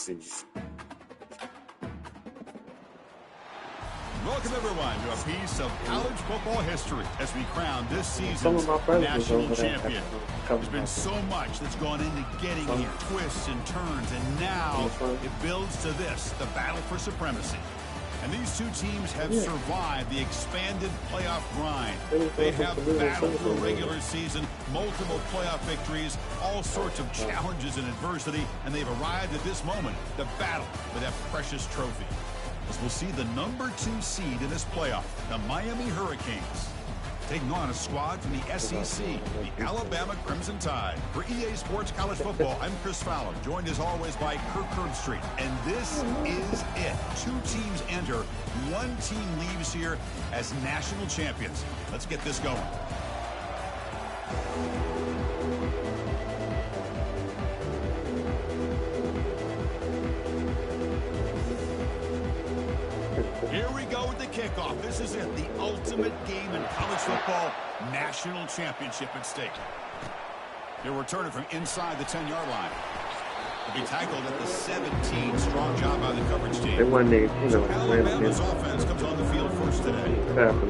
see. Welcome, everyone, to a piece of college football history as we crown this season's national champion. There's been so much that's gone into getting here, twists and turns, and now it builds to this, the battle for supremacy. And these two teams have survived the expanded playoff grind. They have battled through a regular season, multiple playoff victories, all sorts of challenges and adversity, and they've arrived at this moment, the battle for that precious trophy. As we'll see the number 2 seed in this playoff, the Miami Hurricanes, taking on a squad from the SEC, the Alabama Crimson Tide. For EA Sports College Football, I'm Chris Fowler, joined as always by Kirk Herbstreit. And this is it. 2 teams enter, 1 team leaves here as national champions. Let's get this going. Here we go with the kickoff. This is it, the ultimate game in college football, national championship at stake. They'll return it from inside the 10-yard line. They'll be tackled at the 17. Strong job by the coverage team. Alabama's offense comes on the field first today.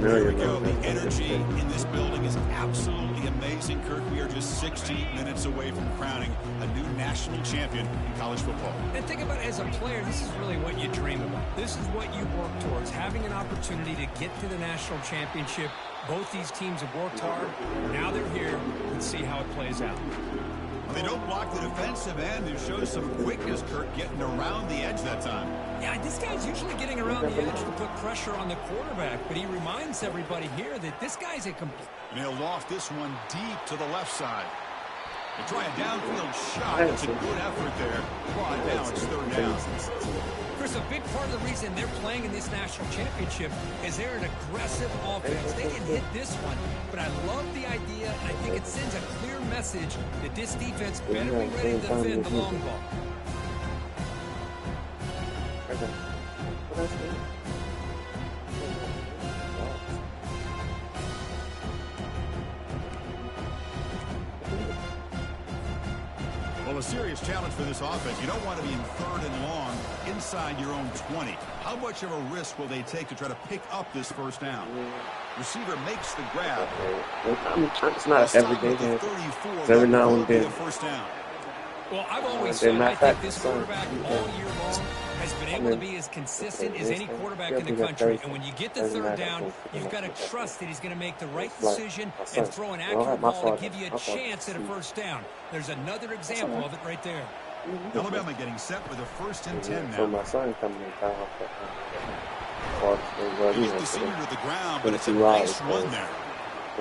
Here we go. The energy in this building is absolutely amazing. Kirk, we are just 16 minutes away from crowning a new national champion in college football. And think about it, as a player, this is really what you dream about. This is what you work towards, having an opportunity to get to the national championship. Both these teams have worked hard. Now they're here. Let's see how it plays out. They don't block the defensive end. It shows some quickness, Kirk, getting around the edge that time. Yeah, this guy's usually getting around the edge to put pressure on the quarterback, but he reminds everybody here that this guy's a complete... And he'll loft this one deep to the left side. They try a downfield shot. It's a good effort there. But now it's 3rd down. Chris, a big part of the reason they're playing in this national championship is they're an aggressive offense. They didn't hit this one, but I love the idea, and I think it sends a clear message that this defense better be ready to defend the long ball. Well, a serious challenge for this offense. You don't want to be in 3rd and long inside your own 20. How much of a risk will they take to try to pick up this 1st down? Receiver makes the grab. It's not every day. It's every now and then. First down. Well, I've always said I think this quarterback all year long has been able to be as consistent as any quarterback in the country. And when you get to 3rd down, you've got to trust that he's going to make the right decision and throw an accurate ball to give you a chance at a 1st down. There's another example of it right there. Alabama getting set with a 1st and 10 now. My son coming in town. He's the senior to the ground, but it's a nice run there.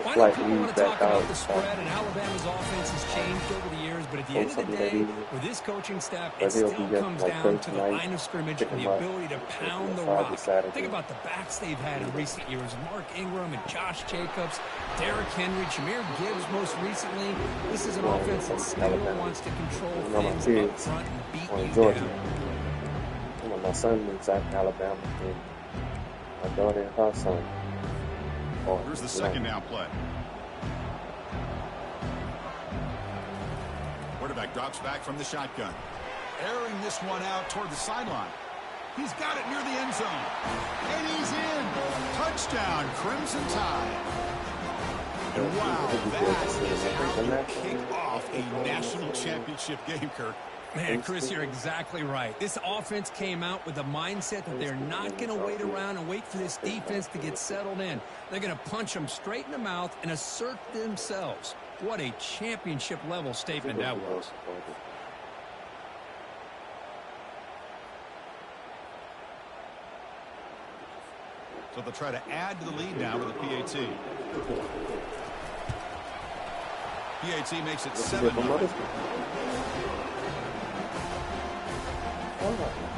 I know people want to talk about the spread, and Alabama's offense has changed over the years, but at the end of the day, with this coaching staff, it still comes down to the line of scrimmage and the ability to pound the rock. Think about the backs they've had in recent years. Mark Ingram and Josh Jacobs, Derrick Henry, Jahmyr Gibbs most recently. This is an offense that still wants to control things up front and beat you down. My son is at Alabama, and my daughter and her son. Here's the 2nd down play. Quarterback drops back from the shotgun. Airing this one out toward the sideline. He's got it near the end zone. And he's in. Touchdown, Crimson Tide. And wow, that is how you kick off a national championship game, Kirk. Man, Chris, you're exactly right. This offense came out with the mindset that they're not going to wait around and wait for this defense to get settled in. They're going to punch them straight in the mouth and assert themselves. What a championship-level statement that was. So they'll try to add to the lead now with a PAT. PAT makes it 7-9.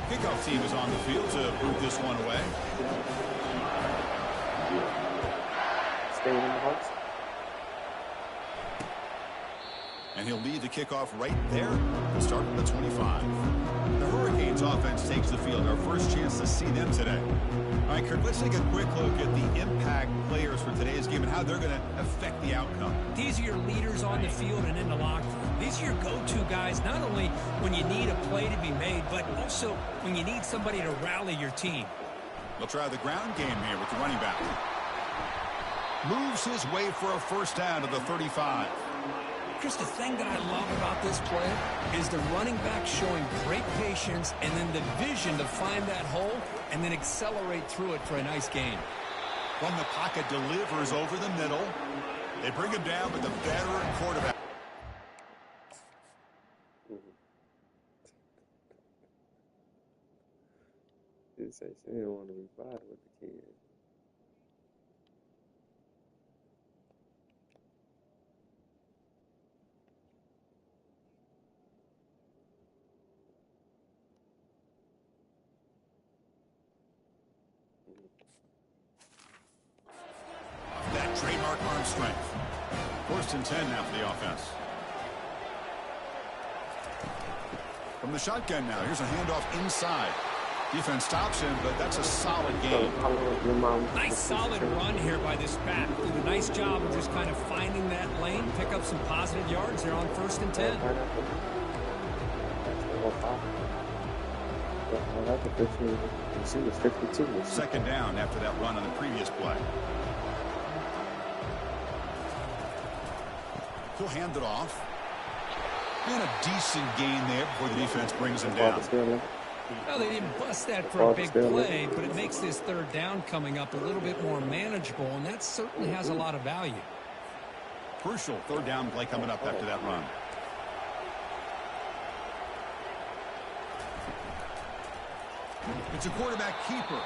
Kickoff team is on the field to move this one away. Staying in the box. And he'll lead the kickoff right there and start at the 25. The Hurricanes offense takes the field. Our first chance to see them today. All right, Kirk, let's take a quick look at the impact players for today's game and how they're going to affect the outcome. These are your leaders on the field and in the locker room. These are your go-to guys, not only when you need a play to be made, but also when you need somebody to rally your team. They'll try the ground game here with the running back. Moves his way for a first down to the 35. Chris, the thing that I love about this play is the running back showing great patience and then the vision to find that hole and then accelerate through it for a nice gain. From the pocket, delivers over the middle. They bring him down with the veteran quarterback. She said she didn't want to be bothered with the kid. That trademark arm strength. First and 10 now for the offense. From the shotgun now, here's a handoff inside. Defense stops him, but that's a solid game. Nice solid run here by this back. Did a nice job of just kind of finding that lane, pick up some positive yards there on first and 10. Second down after that run on the previous play. He'll hand it off. And a decent gain there before the defense brings him down. Well, they didn't bust that for a big play, but it makes this third down coming up a little bit more manageable, and that certainly has a lot of value. Crucial third down play coming up after that run. It's a quarterback keeper.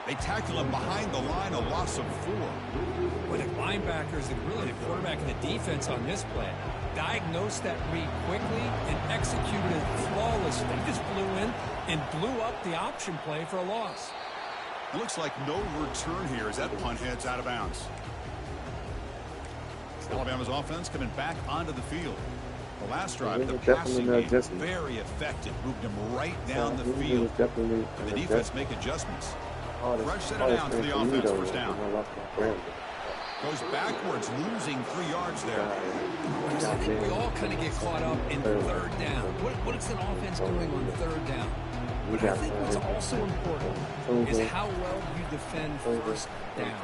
They tackle him behind the line, a loss of 4. Well, the linebackers and really the quarterback and the defense on this play diagnosed that read quickly and executed it flawlessly. They just flew in and blew up the option play for a loss. It looks like no return here as that punt heads out of bounds. Alabama's offense coming back onto the field. The last drive, the passing game, very effective. Moved him right down the field. And the defense make adjustments. Rush set it down to the offense, first down. Goes backwards, losing 3 yards there. I think we all kind of get caught up in third down. What is an offense doing on third down? But I think what's also important is how well you defend first down.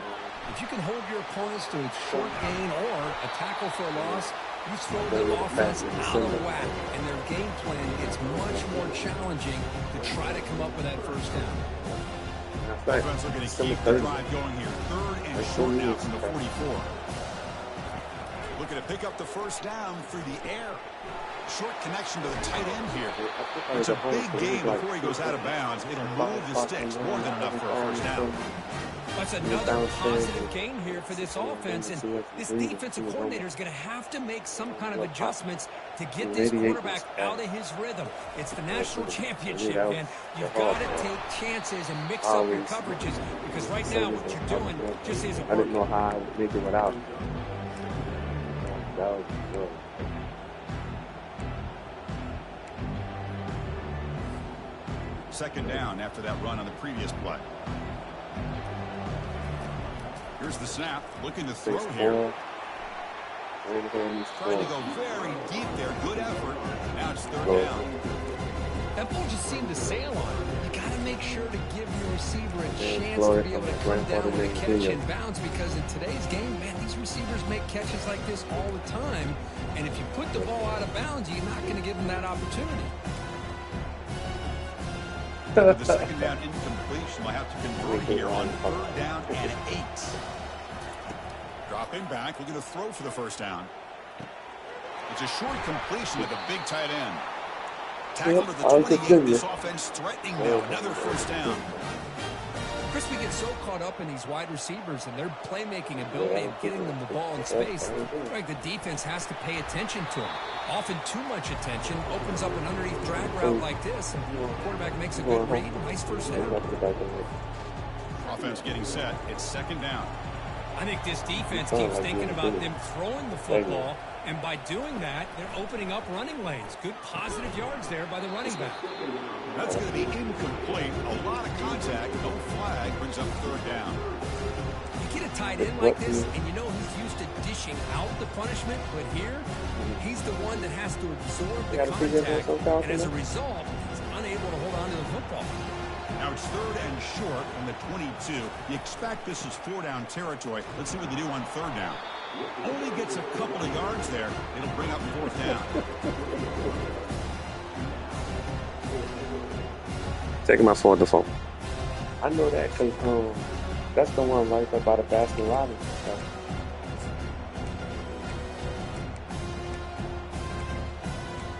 If you can hold your opponents to a short gain or a tackle for a loss, you throw the offense out of whack, and their game plan gets much more challenging to try to come up with that first down. Offense looking to keep the drive going here. Third and short now from the 44. Looking to pick up the first down through the air. Short connection to the tight end here. It's a big game before he goes out of bounds. It'll move the sticks more than enough for a first down. That's another positive gain here for this offense, and this defensive coordinator is going to have to make some kind of adjustments to get this quarterback out of his rhythm. It's the national championship, man. You've got to take chances and mix up your coverages, because right now what you're doing just isn't working. I didn't know how I would make it without him. That was good. Second down after that run on the previous play. Here's the snap, looking to throw here. Trying to go very deep there, good effort. Now it's third down. That ball just seemed to sail on. You got to make sure to give your receiver a chance to be able to come down with a catch in bounds, because in today's game, man, these receivers make catches like this all the time. And if you put the ball out of bounds, you're not going to give them that opportunity. The second down incompletion will have to convert here on third down and 8. Dropping back, looking to throw for the first down. It's a short completion to the big tight end. Tackle to the 28. This offense threatening now. Another first down. Chris, we get so caught up in these wide receivers and their playmaking ability of getting them the ball in space. Like the defense has to pay attention to them. Often too much attention opens up an underneath drag route like this, and the quarterback makes a good read. Nice first down. Offense getting set. It's second down. I think this defense keeps thinking about them throwing the football, and by doing that, they're opening up running lanes. Good positive yards there by the running back. That's going to be incomplete. A lot of contact. No flag. Brings up third down. You get a tight end like this, and you know he's used to dishing disking out the punishment, but here, he's the one that has to absorb the contact, and as a result, he's unable to hold on to the football. Now it's 3rd and short from the 22. You expect this is 4-down territory. Let's see what they do on 3rd down. Only gets a couple of yards there. It'll bring up 4th down. Taking my phone to phone. I know that because that's the one right there by the Baskin Robbins stuff.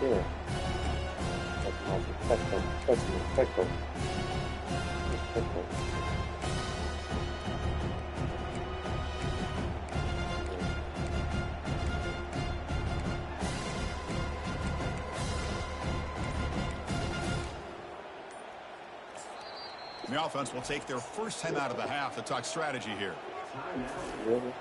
Yeah. Touch them. The offense will take their first time out of the half to talk strategy here. Really?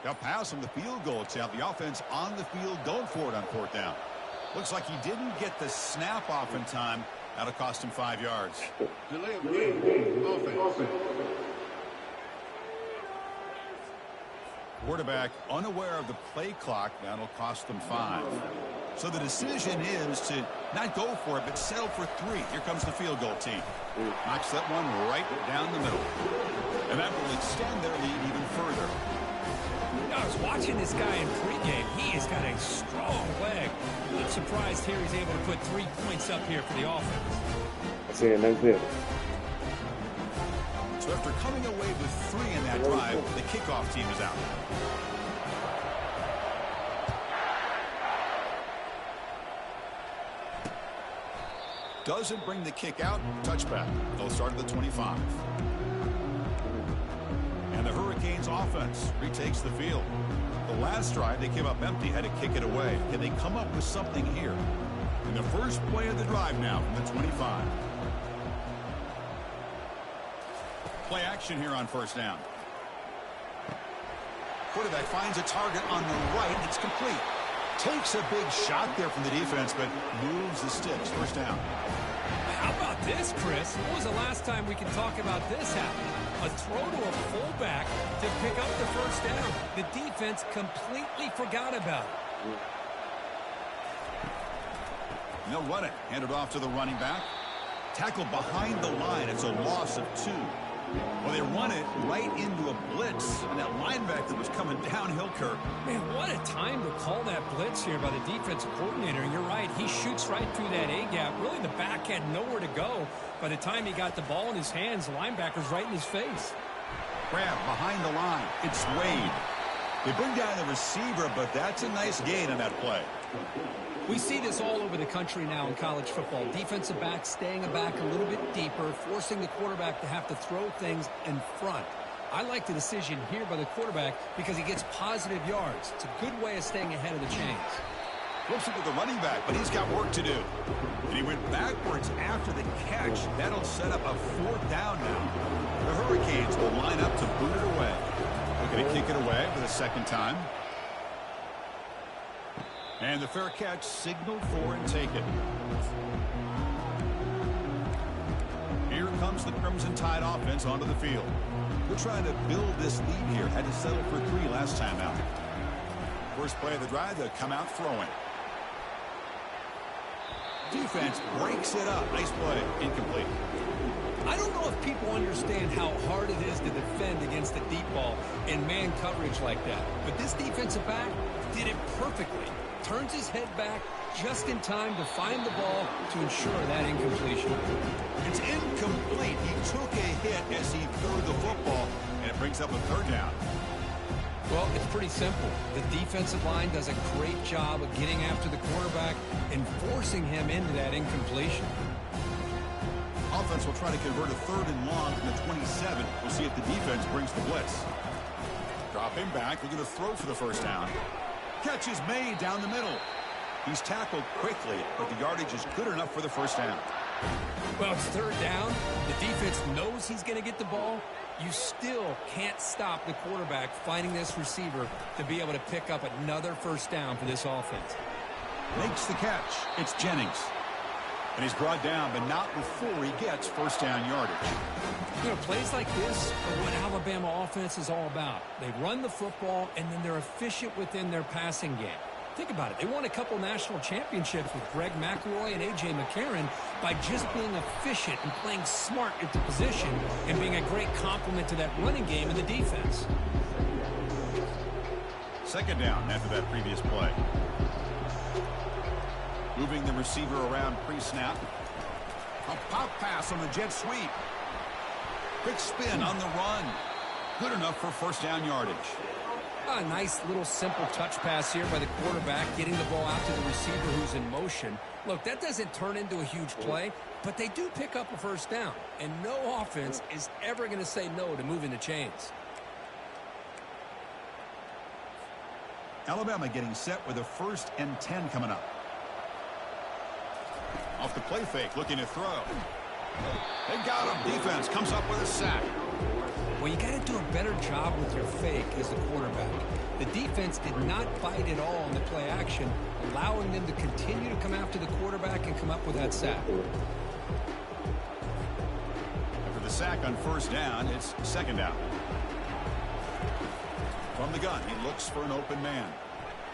They'll pass on the field goal attempt. The offense on the field going for it on 4th down. Looks like he didn't get the snap off in time. That'll cost him 5 yards. Delay of game. Offense. Quarterback unaware of the play clock. That'll cost them 5. So the decision is to not go for it, but settle for 3. Here comes the field goal team. Knocks that one right down the middle. And that will extend their lead even further. I was watching this guy in pregame. He has got a strong leg. I'm surprised here he's able to put 3 points up here for the offense. That's it. That's it. So after coming away with 3 in that drive, the kickoff team is out. Doesn't bring the kick out. Touchback. They'll start at the 25. And the Hurricanes offense retakes the field. The last drive they came up empty, had to kick it away. Can they come up with something here? In the first play of the drive now from the 25. Play action here on 1st down. Quarterback finds a target on the right. It's complete. Takes a big shot there from the defense, but moves the sticks. 1st down. How about this, Chris? When was the last time we can talk about this happening? A throw to a fullback to pick up the 1st down. The defense completely forgot about it. And they'll run it. Hand it off to the running back. Tackled behind the line. It's a loss of 2. Well, they run it right into a blitz, and that linebacker was coming downhill, Kirk. Man, what a time to call that blitz here by the defensive coordinator. And you're right, he shoots right through that A-gap. Really, the back had nowhere to go. By the time he got the ball in his hands, the linebacker's right in his face. Grab behind the line. It's Wade. They bring down the receiver, but that's a nice gain on that play. We see this all over the country now in college football. Defensive backs staying back a little bit deeper, forcing the quarterback to have to throw things in front. I like the decision here by the quarterback because he gets positive yards. It's a good way of staying ahead of the chains. Flips it to the running back, but he's got work to do. And he went backwards after the catch. That'll set up a 4th down now. The Hurricanes will line up to boot it away. They're going to kick it away for the 2nd time. And the fair catch signaled for and taken. Here comes the Crimson Tide offense onto the field. We're trying to build this lead here. Had to settle for 3 last time out. First play of the drive, they'll come out throwing. Defense breaks it up. Nice play. Incomplete. I don't know if people understand how hard it is to defend against a deep ball in man coverage like that. But this defensive back did it perfectly. Turns his head back just in time to find the ball to ensure that incompletion. It's incomplete. He took a hit as he threw the football, and it brings up a 3rd down. Well, it's pretty simple. The defensive line does a great job of getting after the quarterback and forcing him into that incompletion. Offense will try to convert a 3rd and long from the 27. We'll see if the defense brings the blitz. Drop him back. We're going to throw for the 1st down. Catch is made down the middle. He's tackled quickly, but the yardage is good enough for the first down. Well, it's third down. The defense knows he's going to get the ball. You still can't stop the quarterback finding this receiver to be able to pick up another first down for this offense. Makes the catch. It's Jennings. And he's brought down, but not before he gets first down yardage. You know, plays like this are what Alabama offense is all about. They run the football, and then they're efficient within their passing game. Think about it. They won a couple national championships with Greg McElroy and A.J. McCarron by just being efficient and playing smart at the position and being a great complement to that running game in the defense. Second down after that previous play. Moving the receiver around pre-snap. A pop pass on the jet sweep. Quick spin on the run. Good enough for first down yardage. A nice little simple touch pass here by the quarterback, getting the ball out to the receiver who's in motion. Look, that doesn't turn into a huge play, but they do pick up a first down. And no offense is ever going to say no to moving the chains. Alabama getting set with a 1st and 10 coming up. Off the play fake, looking to throw. They got him. Defense comes up with a sack. Well, you got to do a better job with your fake as the quarterback. The defense did not bite at all in the play action, allowing them to continue to come after the quarterback and come up with that sack. After the sack on first down, it's second down. From the gun, he looks for an open man.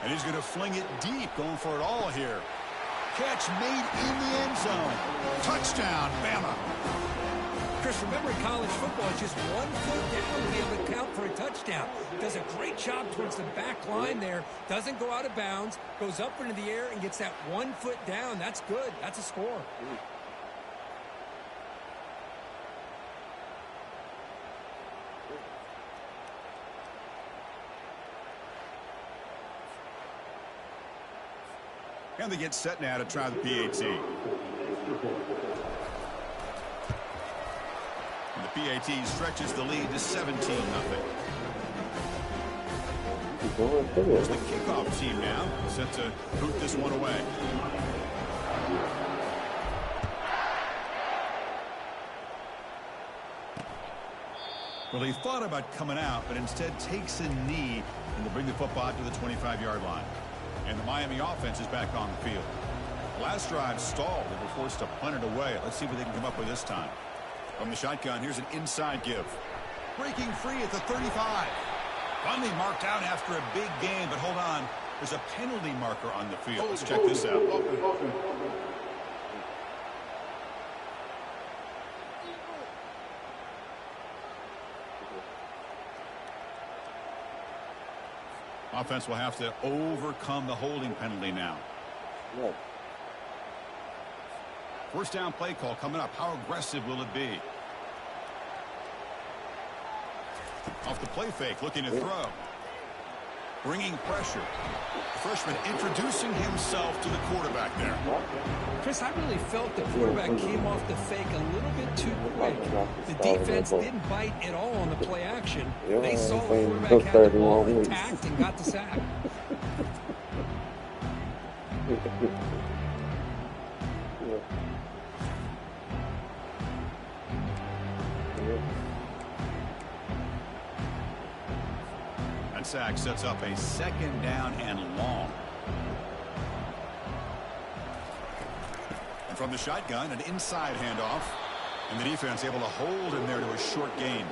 And he's going to fling it deep, going for it all here. Catch made in the end zone. Touchdown, Bama. Chris, remember in college football, it's just 1 foot down to be able to count for a touchdown. Does a great job towards the back line there. Doesn't go out of bounds. Goes up into the air and gets that 1 foot down. That's good. That's a score. And they get set now to try the PAT. And the PAT stretches the lead to 17-0. Here's the kickoff team now, set to boot this one away. Well, he thought about coming out, but instead takes a knee and to bring the football to the 25-yard line. And the Miami offense is back on the field. Last drive stalled. They were forced to punt it away. Let's see what they can come up with this time. From the shotgun, here's an inside give. Breaking free at the 35. Finally marked out after a big gain, but hold on. There's a penalty marker on the field. Let's check this out. Offense will have to overcome the holding penalty now. Yeah. First down play call coming up. How aggressive will it be? Off the play fake, looking to throw. Bringing pressure. Freshman introducing himself to the quarterback there. Chris, I really felt the quarterback came off the fake a little bit too quick. The defense didn't bite at all on the play action. They saw the quarterback had the ball intact and got the sack. That sack sets up a second down and long. And from the shotgun, an inside handoff. And the defense able to hold him there to a short gain.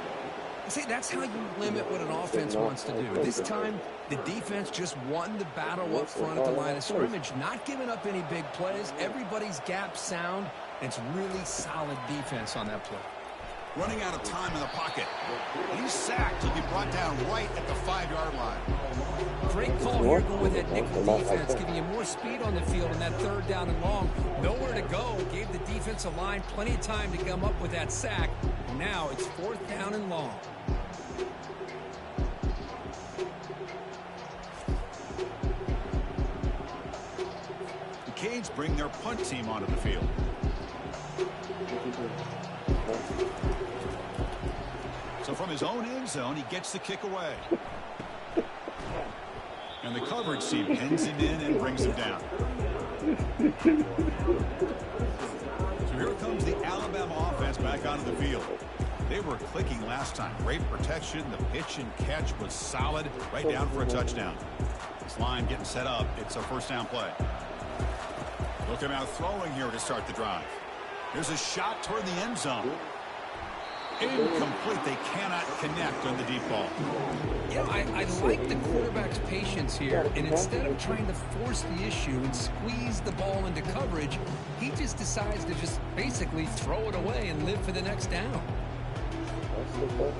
See, that's how you limit what an offense wants to do. This time, the defense just won the battle up front at the line of scrimmage, not giving up any big plays. Everybody's gap sound. It's really solid defense on that play. Running out of time in the pocket. He's sacked. He'll be brought down right at the 5-yard line. Great call here going with that nickel defense, giving you more speed on the field in that third down and long. Nowhere to go. Gave the defensive line plenty of time to come up with that sack. Now it's fourth down and long. The Canes bring their punt team onto the field. So from his own end zone, he gets the kick away. And the coverage team pins him in and brings him down. So here comes the Alabama offense back onto the field. They were clicking last time. Great protection. The pitch and catch was solid. Right down for a touchdown. This line getting set up. It's a first down play. Looking out throwing here to start the drive. There's a shot toward the end zone. Incomplete. They cannot connect on the deep ball. You know, I like the quarterback's patience here. And instead of trying to force the issue and squeeze the ball into coverage, he just decides to just basically throw it away and live for the next down.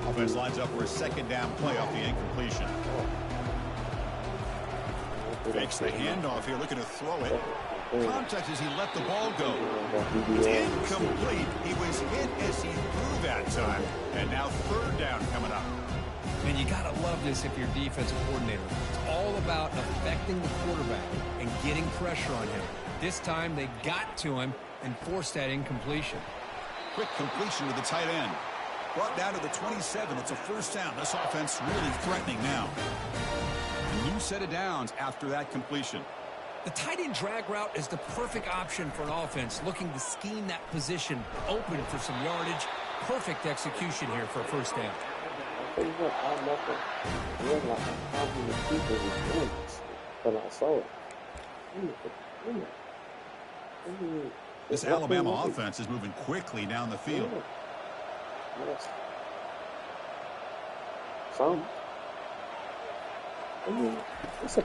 Offense lines up for a second down play off the incompletion. Fakes the handoff here, looking to throw it. Contact as he let the ball go. It's incomplete. He was hit as he threw that time. And now third down coming up. Man, you got to love this if you're defensive coordinator. It's all about affecting the quarterback and getting pressure on him. This time they got to him and forced that incompletion. Quick completion to the tight end. Brought down to the 27. It's a first down. This offense really threatening now. A new set of downs after that completion. The tight end drag route is the perfect option for an offense looking to scheme that position open for some yardage. Perfect execution here for a first down. This Alabama offense is moving quickly down the field.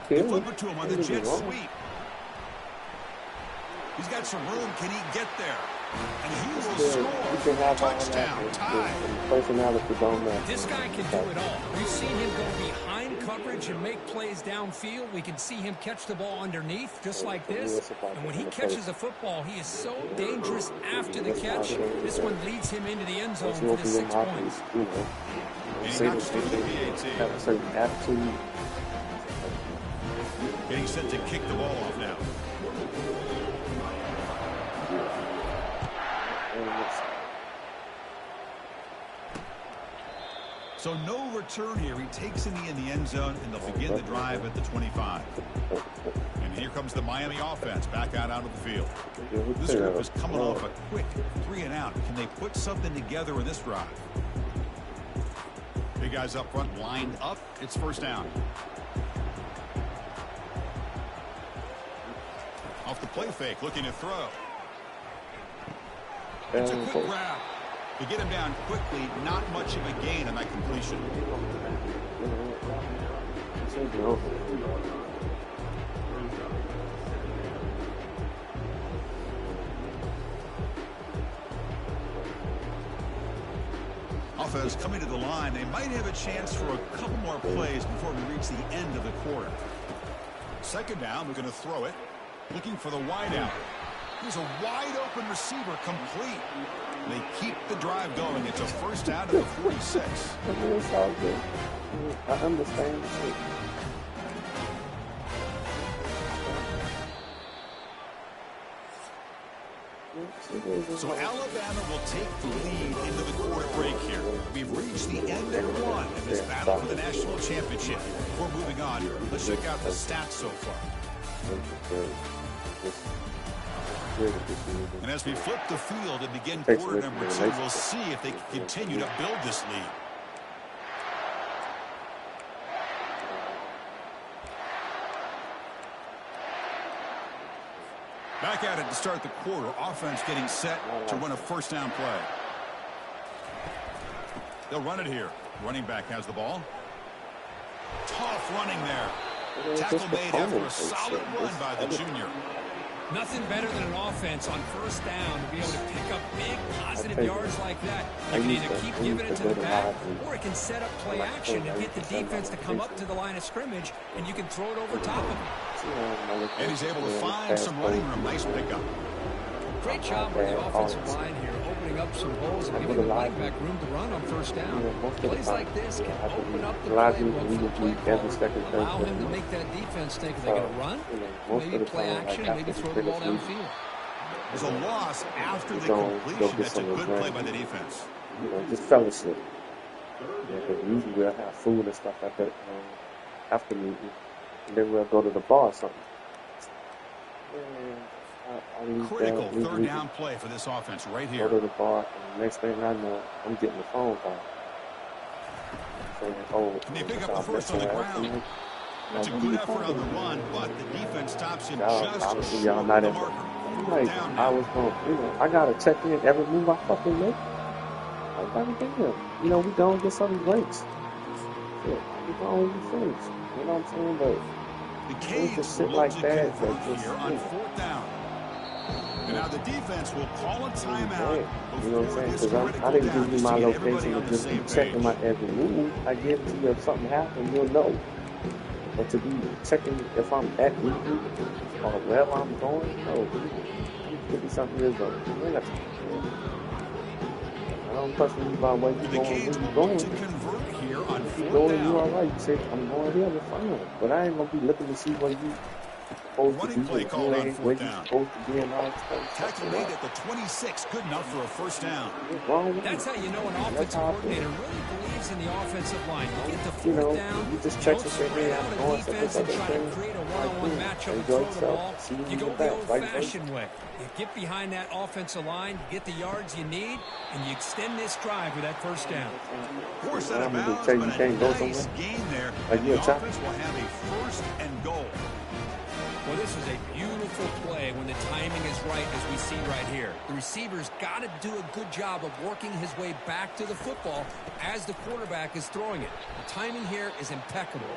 They flip it to him on the jet sweep. He's got some room. Can he get there? And he will score. Touchdown. Tie. This guy can do it all. We've seen him go behind coverage and make plays downfield. We can see him catch the ball underneath just like this. And when he catches a football, he is so dangerous after the catch. This one leads him into the end zone for the 6 points. Getting set to kick the ball off now. So no return here. He takes in the end zone, and they'll begin the drive at the 25. And here comes the Miami offense back out onto the field. This group is coming off a quick 3-and-out. Can they put something together in this drive? Big guys up front lined up. It's first down. Off the play fake, looking to throw. It's a quick grab. To get him down quickly, not much of a gain on that completion. Offense coming to the line. They might have a chance for a couple more plays before we reach the end of the quarter. Second down, we're going to throw it. Looking for the wide out. Here's a wide open receiver, complete. They keep the drive going. It's a first down to the 46. It's all good. I understand. So Alabama will take the lead into the quarter break here. We've reached the end of one in this battle for the national championship. Before moving on, let's check out the stats so far. And as we flip the field and begin quarter number 2, we'll see if they can continue to build this lead. Back at it to start the quarter. Offense getting set to run a first down play. They'll run it here. Running back has the ball. Tough running there. Tackle made after a solid run by the junior. Nothing better than an offense on first down to be able to pick up big positive yards like that. You can either keep giving it to the back, or it can set up play action and get the defense to come up to the line of scrimmage, and you can throw it over top of them. And he's able to find some running room. Nice pickup. Great job by the offensive line here, opening up some holes and giving the running back room to run on first down. Plays like this can open up the playbook for the play caller, allow him to make that defense think, are they going to run? Maybe play action, maybe throw the ball downfield. There's a loss after the completion. That's a good play by the defense. Just fell asleep. Because usually we'll have food and stuff like that after meeting. and then we'll go to the bar or something. I critical third down play for this offense right here. Go to the bar, and the next thing I know, I'm getting the phone call. Saying, and they pick up the first on the ground. That's a good effort on the run, but the defense stops him just short of the marker. Like, I was going, I got to check in every move I fucking make. Like, damn. We going to get some breaks. Yeah, we going to finish. You know what I'm saying? But the Canes just sit like that. Here on fourth down. And now the defense will call a timeout. You know what I'm saying? Because I didn't give you my location to just be checking my every move. I give it to you if something happens, you'll know. But to be checking if I'm at Wheatley or wherever I'm going, no. I'm 50-something years old. I don't question you about where you're going. To convert here on fourth down. You all right. You say, I'm going here, we're fine. But I ain't going to be looking to see where you supposed to be. Play called on fourth down. Supposed to be and all that. Tackle made at the 26. Good enough for a first down. That's how you know an offensive coordinator really believes in the offensive line. You get the fourth down, you just check and say, hey, I'm going defense and try to create a one-on-one matchup and throw the ball. You go the old-fashioned way. You get behind that offensive line, you get the yards you need, and you extend this drive with that first down. Force out of bounds, but a nice gain there. And the offense will have a first and goal. Well, this is a beautiful play when the timing is right, as we see right here. The receiver's got to do a good job of working his way back to the football as the quarterback is throwing it. The timing here is impeccable.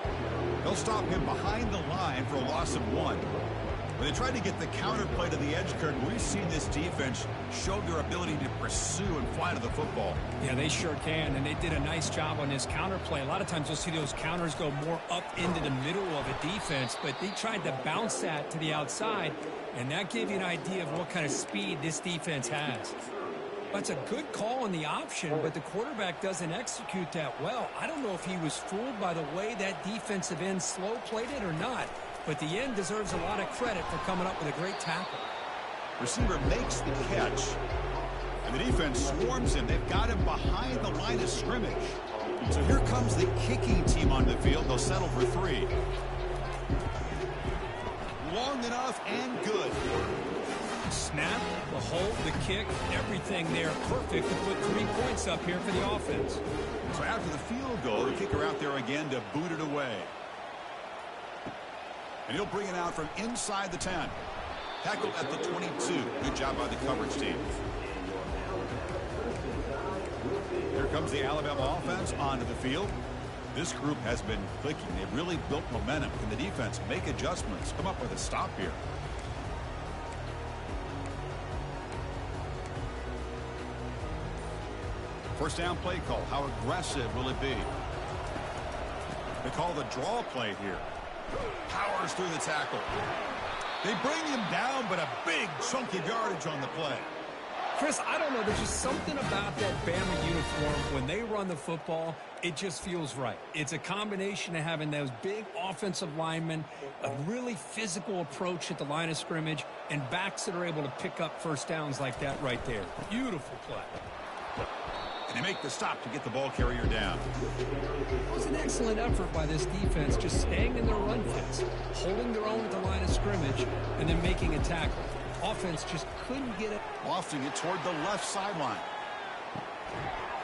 They'll stop him behind the line for a loss of 1. When they tried to get the counter play to the edge, Kurt, we've seen this defense show their ability to pursue and fly to the football. Yeah, they sure can, and they did a nice job on this counter play. A lot of times you'll see those counters go more up into the middle of a defense, but they tried to bounce that to the outside, and that gave you an idea of what kind of speed this defense has. That's a good call on the option, but the quarterback doesn't execute that well. I don't know if he was fooled by the way that defensive end slow played it or not. But the end deserves a lot of credit for coming up with a great tackle. Receiver makes the catch. And the defense swarms him. They've got him behind the line of scrimmage. So here comes the kicking team on the field. They'll settle for 3. Long enough and good. Snap, the hold, the kick, everything there perfect to put 3 points up here for the offense. So after the field goal, the kicker out there again to boot it away. And he'll bring it out from inside the 10. Tackled at the 22. Good job by the coverage team. Here comes the Alabama offense onto the field. This group has been clicking. They've really built momentum. Can the defense make adjustments? Come up with a stop here. First down play call. How aggressive will it be? They call the draw play here. Powers through the tackle. They bring him down, but a big chunk of yardage on the play. Chris, I don't know. There's just something about that Bama uniform. When they run the football, it just feels right. It's a combination of having those big offensive linemen, a really physical approach at the line of scrimmage, and backs that are able to pick up first downs like that right there. Beautiful play. And they make the stop to get the ball carrier down. It was an excellent effort by this defense, just staying in their run fits, holding their own at the line of scrimmage, and then making a tackle. Offense just couldn't get it. Lofting it toward the left sideline.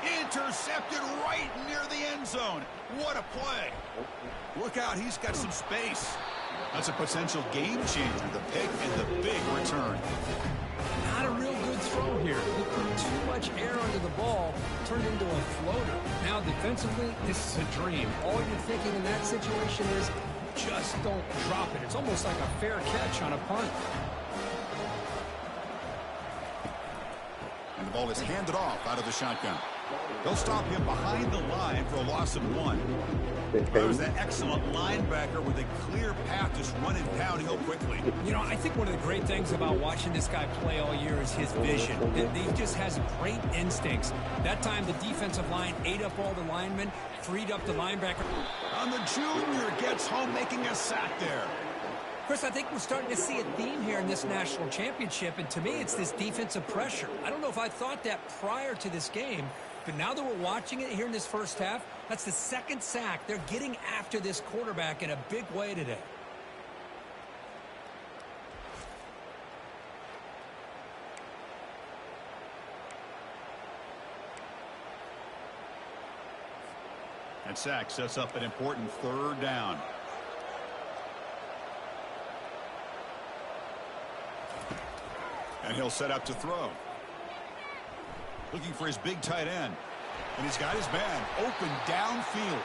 Intercepted right near the end zone. What a play. Look out, he's got some space. That's a potential game changer, the pick and the big return. Not a real good throw here. He put too much air under the ball, turned into a floater. Now defensively, this is a dream. All you're thinking in that situation is just don't drop it. It's almost like a fair catch on a punt. And the ball is handed off out of the shotgun. They'll stop him behind the line for a loss of 1. There's that excellent linebacker with a clear path, just running downhill quickly. You know, I think one of the great things about watching this guy play all year is his vision. He just has great instincts. That time the defensive line ate up all the linemen, freed up the linebacker. And the junior gets home making a sack there. Chris, I think we're starting to see a theme here in this national championship, and to me it's this defensive pressure. I don't know if I thought that prior to this game, But now that we're watching it here in this first half, that's the second sack. They're getting after this quarterback in a big way today. And sack sets up an important third down. And he'll set up to throw. Looking for his big tight end. And he's got his man open downfield.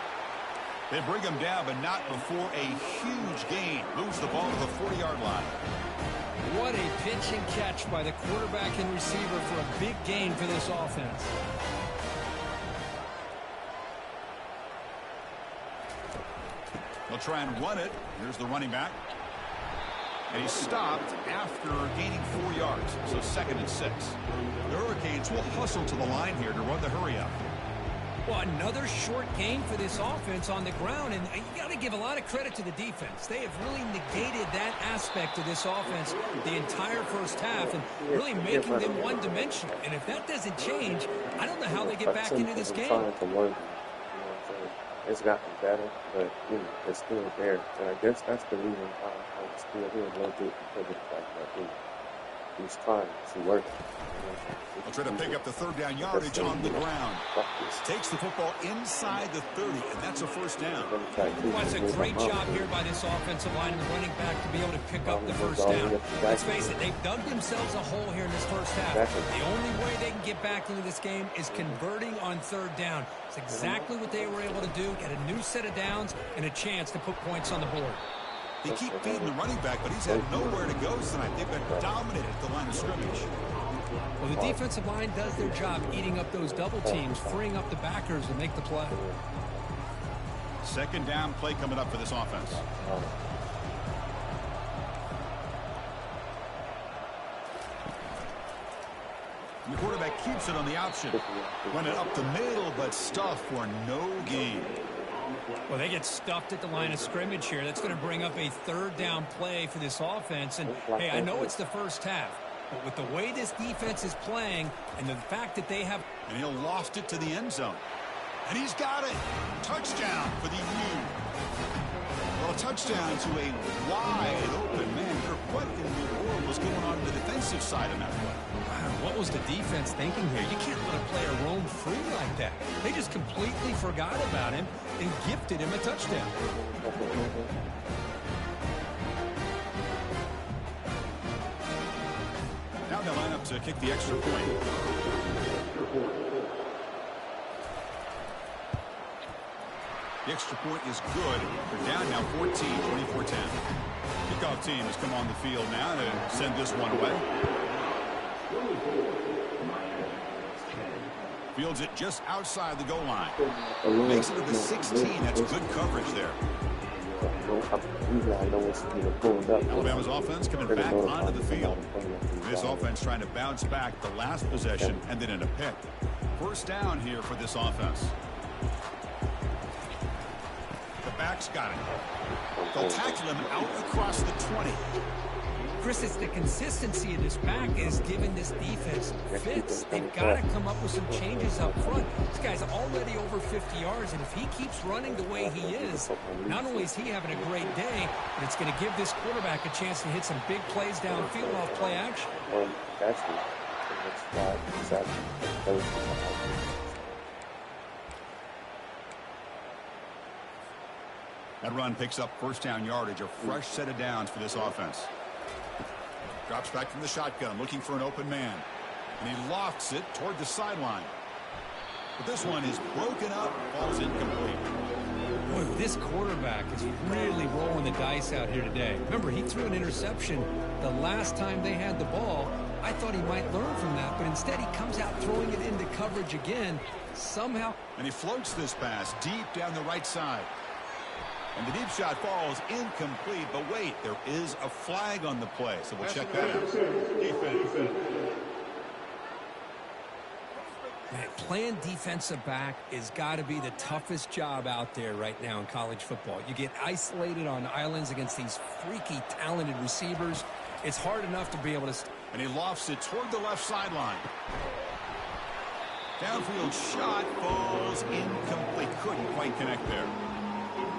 They bring him down, but not before a huge gain. Moves the ball to the 40-yard line. What a pitch and catch by the quarterback and receiver for a big gain for this offense. They'll try and run it. Here's the running back. And he's stopped after gaining 4 yards. So 2nd and 6. The Hurricanes will hustle to the line here to run the hurry up. Well, another short gain for this offense on the ground, and you got to give a lot of credit to the defense. They have really negated that aspect of this offense the entire first half and really making them one-dimensional. And if that doesn't change, I don't know how they get back into this game. It's gotten better, but it's still there. And I guess that's the reason why I'm still here a little bit, because of the fact that he's trying to work. I'll try to pick up the third down yardage on the ground. Takes the football inside the 30, and that's a first down. Well, it's a great job here by this offensive line and the running back to be able to pick up the first down. Let's face it, they've dug themselves a hole here in this first half. The only way they can get back into this game is converting on third down. It's exactly what they were able to do, get a new set of downs and a chance to put points on the board. They keep feeding the running back, but he's had nowhere to go tonight. They've been dominated at the line of scrimmage. Well, the defensive line does their job eating up those double teams, freeing up the backers to make the play. 2nd down play coming up for this offense. And the quarterback keeps it on the option. Run it up the middle, but stuffed for no gain. Well, they get stuffed at the line of scrimmage here. That's going to bring up a third down play for this offense. And, hey, I know it's the first half, but with the way this defense is playing and the fact that they have... And he'll loft it to the end zone. And he's got it. Touchdown for the U. Well, a touchdown to a wide open man. What in the world was going on the defensive side of that play? Wow, what was the defense thinking here? You can't let a player roam free like that. They just completely forgot about him and gifted him a touchdown. Now they line up to kick the extra point. The extra point is good. They're down now 14, 24-10. Kickoff team has come on the field now to send this one away. Fields it just outside the goal line. Makes it to the 16. That's good coverage there. Alabama's offense coming back onto the field. This offense trying to bounce back the last possession and then in a pick. First down here for this offense. The back's got it. They'll tackle him out across the 20. Chris, it's the consistency of this back is giving this defense fits. They've got to come up with some changes up front. This guy's already over 50 yards, and if he keeps running the way he is, not only is he having a great day, but it's going to give this quarterback a chance to hit some big plays downfield off play action. That run picks up first down yardage, a fresh set of downs for this offense. Drops back from the shotgun, looking for an open man. And he lofts it toward the sideline. But this one is broken up, falls incomplete. Boy, this quarterback is really rolling the dice out here today. Remember, he threw an interception the last time they had the ball. I thought he might learn from that, but instead he comes out throwing it into coverage again, somehow. And he floats this pass deep down the right side. And the deep shot falls incomplete, but wait, there is a flag on the play, so we'll check that out. Defense. Man, playing defensive back has got to be the toughest job out there right now in college football. You get isolated on islands against these freaky, talented receivers. It's hard enough to be able to... And he lofts it toward the left sideline. Downfield shot falls incomplete. Couldn't quite connect there.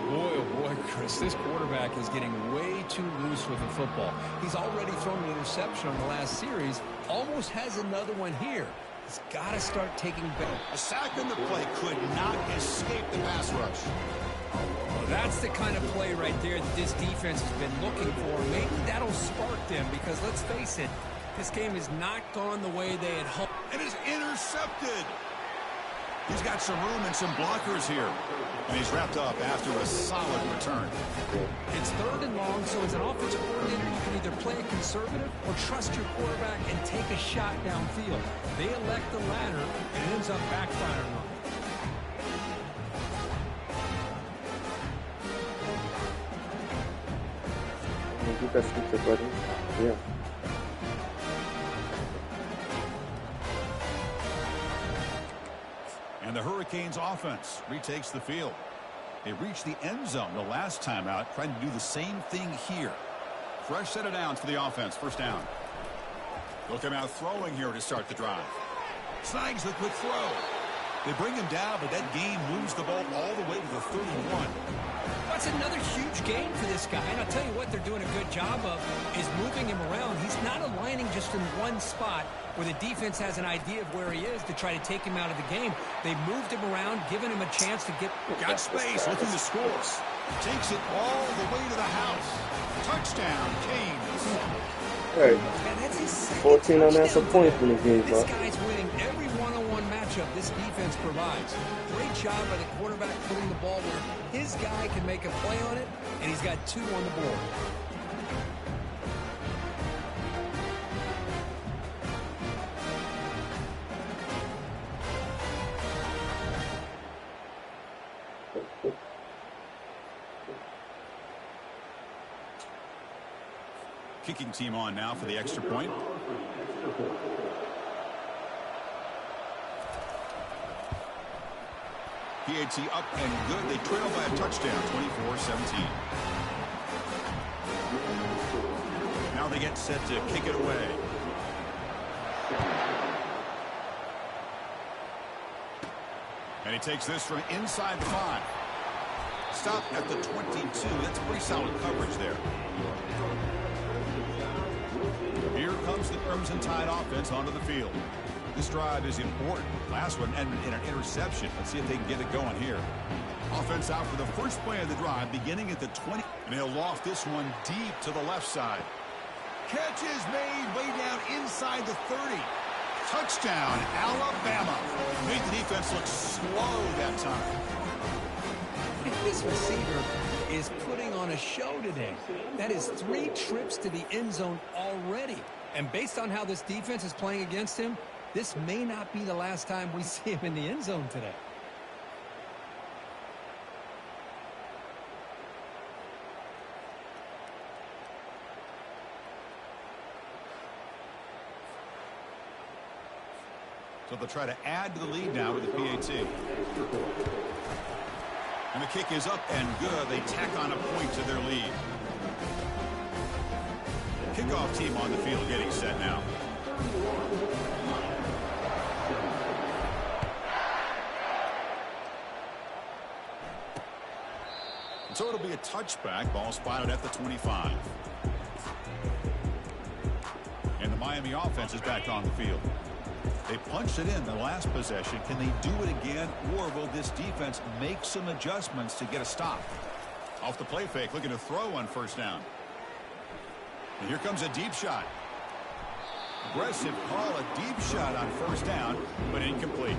Boy, oh boy, Chris, this quarterback is getting way too loose with the football. He's already thrown an interception on the last series. Almost has another one here. He's got to start taking better. A sack on the play could not escape the pass rush. Well, that's the kind of play right there that this defense has been looking for. Maybe that'll spark them because, let's face it, this game has not gone the way they had hoped. And is intercepted. He's got some room and some blockers here. And he's wrapped up after a solid return. It's 3rd and long, so as an offensive coordinator, you can either play it conservative or trust your quarterback and take a shot downfield. They elect the latter, and it ends up backfiring on them. You got some buddy. Yeah. And the Hurricanes offense retakes the field. They reached the end zone the last time out, trying to do the same thing here. Fresh set of downs for the offense. First down. They'll come out throwing here to start the drive. Snags the quick throw. They bring him down, but that game moves the ball all the way to the 31. That's another huge game for this guy, and I'll tell you what they're doing a good job of is moving him around. He's not aligning just in one spot where the defense has an idea of where he is to try to take him out of the game. They've moved him around, given him a chance to get... Got space, looking to score. Takes it all the way to the house. Touchdown, Canes. Hey, 14 unanswered points in the game, bro. This guy's winning every one-on-one matchup this defense provides. Great job by the quarterback putting the ball where his guy can make a play on it, and he's got 2 on the board. Kicking team on now for the extra point. PAT up and good. They trail by a touchdown, 24-17. Now they get set to kick it away. And he takes this from inside the 5. Stop at the 22. That's pretty solid coverage there. Here comes the Crimson Tide offense onto the field. This drive is important. Last one ended in an interception. Let's see if they can get it going here. Offense out for the first play of the drive, beginning at the 20. And he'll loft this one deep to the left side. Catch is made way down inside the 30. Touchdown, Alabama. Made the defense look slow that time. This receiver is putting on a show today. That is 3 trips to the end zone already. And based on how this defense is playing against him, this may not be the last time we see him in the end zone today. So they'll try to add to the lead now with the PAT. And the kick is up and good. They tack on a point to their lead. Kickoff team on the field getting set now. And so it'll be a touchback. Ball spotted at the 25. And the Miami offense is back on the field. They punched it in the last possession. Can they do it again, or will this defense make some adjustments to get a stop? Off the play fake, looking to throw on first down. And here comes a deep shot. Aggressive call, a deep shot on first down, but incomplete.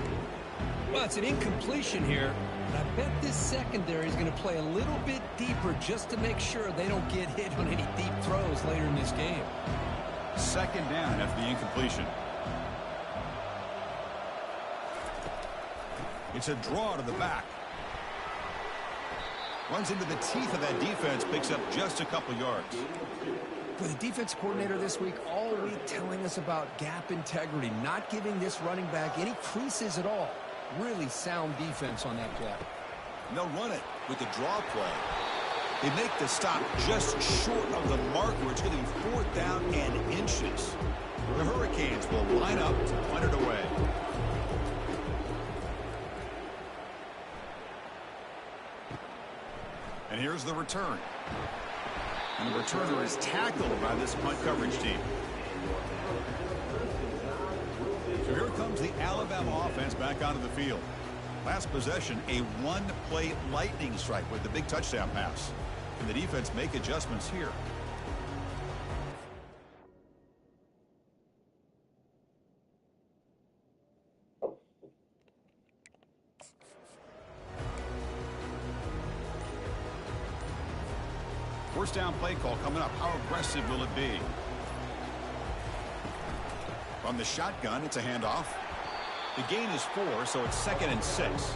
Well, it's an incompletion here, but I bet this secondary is going to play a little bit deeper just to make sure they don't get hit on any deep throws later in this game. Second down after the incompletion. It's a draw to the back. Runs into the teeth of that defense, picks up just a couple yards. For the defense coordinator this week, all week telling us about gap integrity, not giving this running back any creases at all. Really sound defense on that play. And they'll run it with the draw play. They make the stop just short of the mark where it's going to be 4th down and inches. The Hurricanes will line up to punt it away. here's the return. And the returner is tackled by this punt coverage team. So here comes the Alabama offense back onto the field. Last possession, a one-play lightning strike with the big touchdown pass. Can the defense make adjustments here? First down play call coming up. How aggressive will it be? From the shotgun, it's a handoff. The gain is 4, so it's 2nd and 6.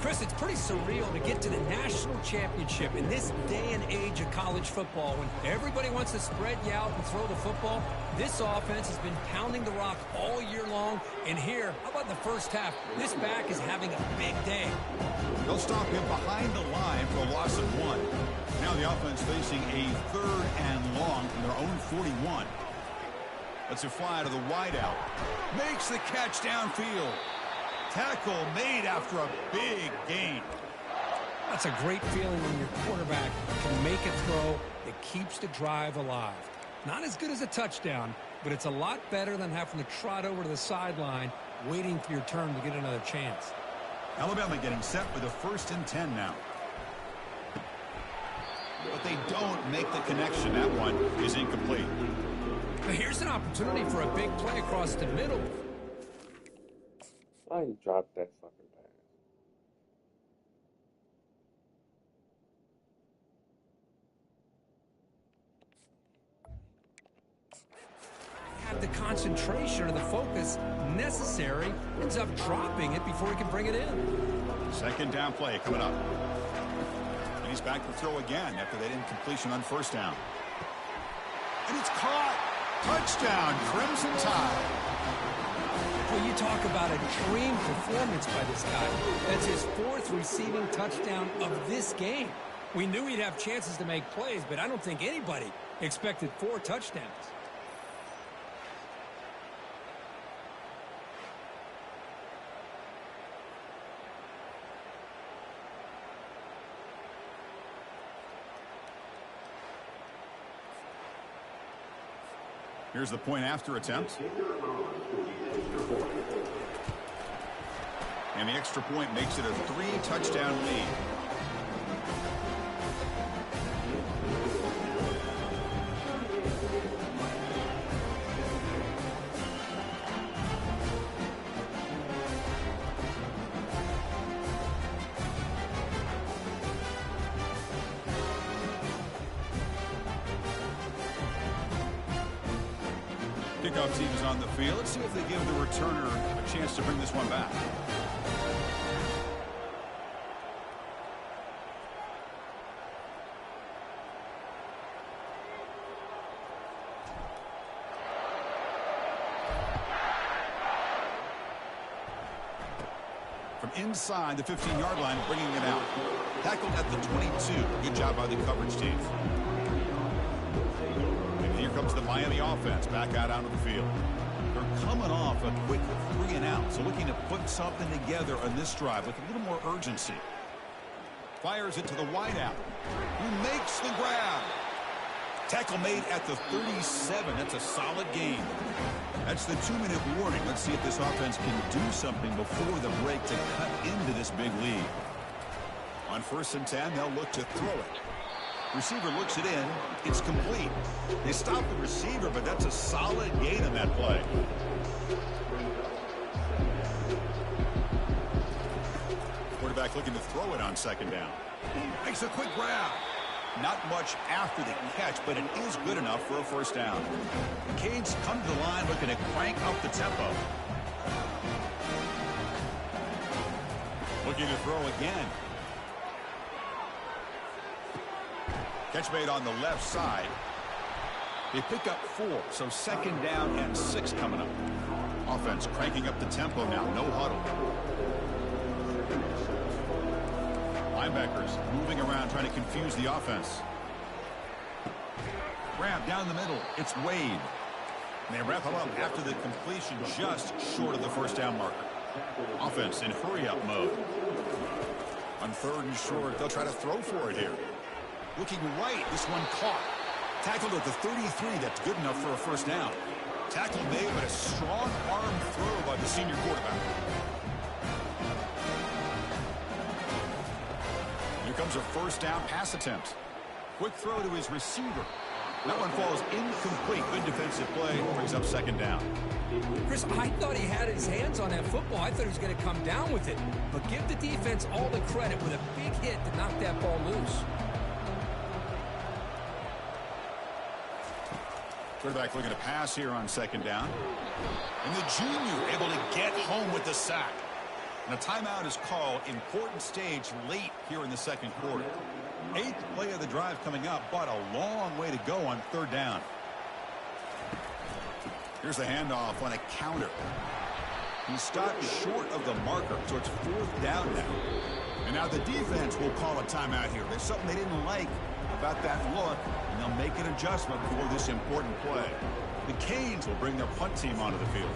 Chris, it's pretty surreal to get to the national championship in this day and age of college football when everybody wants to spread you out and throw the football. This offense has been pounding the rock all year long. And here, how about the first half? This back is having a big day. They'll stop him behind the line for a loss of 1. Now the offense facing a 3rd and long from their own 41. Let's it fly to the wideout. Makes the catch downfield. Tackle made after a big gain. That's a great feeling when your quarterback can make a throw that keeps the drive alive. Not as good as a touchdown, but it's a lot better than having to trot over to the sideline waiting for your turn to get another chance. Alabama getting set for the 1st and 10 now. But they don't make the connection. That one is incomplete. But here's an opportunity for a big play across the middle. I ain't dropped that fucking pass. Have the concentration or the focus necessary, ends up dropping it before he can bring it in. 2nd down play coming up. And he's back to throw again after that incompletion on 1st down. And it's caught. Touchdown, Crimson Tide. Well, you talk about a dream performance by this guy. That's his 4th receiving touchdown of this game. We knew he'd have chances to make plays, but I don't think anybody expected 4 touchdowns. Here's the point after attempt. And the extra point makes it a 3-touchdown lead. Kickoff team is on the field. Let's see if they give the returner a chance to bring this one back. From inside the 15-yard line, bringing it out. Tackled at the 22. Good job by the coverage team. Here comes the Miami offense back out onto the field. They're coming off a quick 3-and-out, so looking to put something together on this drive with a little more urgency. Fires it to the wideout, who makes the grab. Tackle made at the 37. That's a solid gain. That's the 2-minute warning. Let's see if this offense can do something before the break to cut into this big lead. On 1st and 10, they'll look to throw it. Receiver looks it in. It's complete. They stop the receiver, but that's a solid gain in that play. Quarterback looking to throw it on 2nd down. Makes a quick grab. Not much after the catch, but it is good enough for a 1st down. The Canes come to the line looking to crank up the tempo. Looking to throw again. Catch made on the left side. They pick up 4, so 2nd down and 6 coming up. Offense cranking up the tempo now, no huddle. Linebackers moving around trying to confuse the offense. Grab down the middle, it's Wade. And they wrap him up after the completion just short of the 1st down marker. Offense in hurry-up mode. On 3rd and short, they'll try to throw for it here. Looking right, this one caught. Tackled at the 33, that's good enough for a first down. Tackle made, but a strong arm throw by the senior quarterback. Here comes a first down pass attempt. Quick throw to his receiver. That one falls incomplete. Good defensive play, brings up 2nd down. Chris, I thought he had his hands on that football. I thought he was going to come down with it. But give the defense all the credit with a big hit to knock that ball loose. Quarterback looking to pass here on 2nd down. And the junior able to get home with the sack. And a timeout is called. Important stage late here in the 2nd quarter. 8th play of the drive coming up, but a long way to go on 3rd down. Here's the handoff on a counter. He stopped short of the marker, so it's 4th down now. And now the defense will call a timeout here. There's something they didn't like about that look, and they'll make an adjustment for this important play. The Canes will bring their punt team onto the field.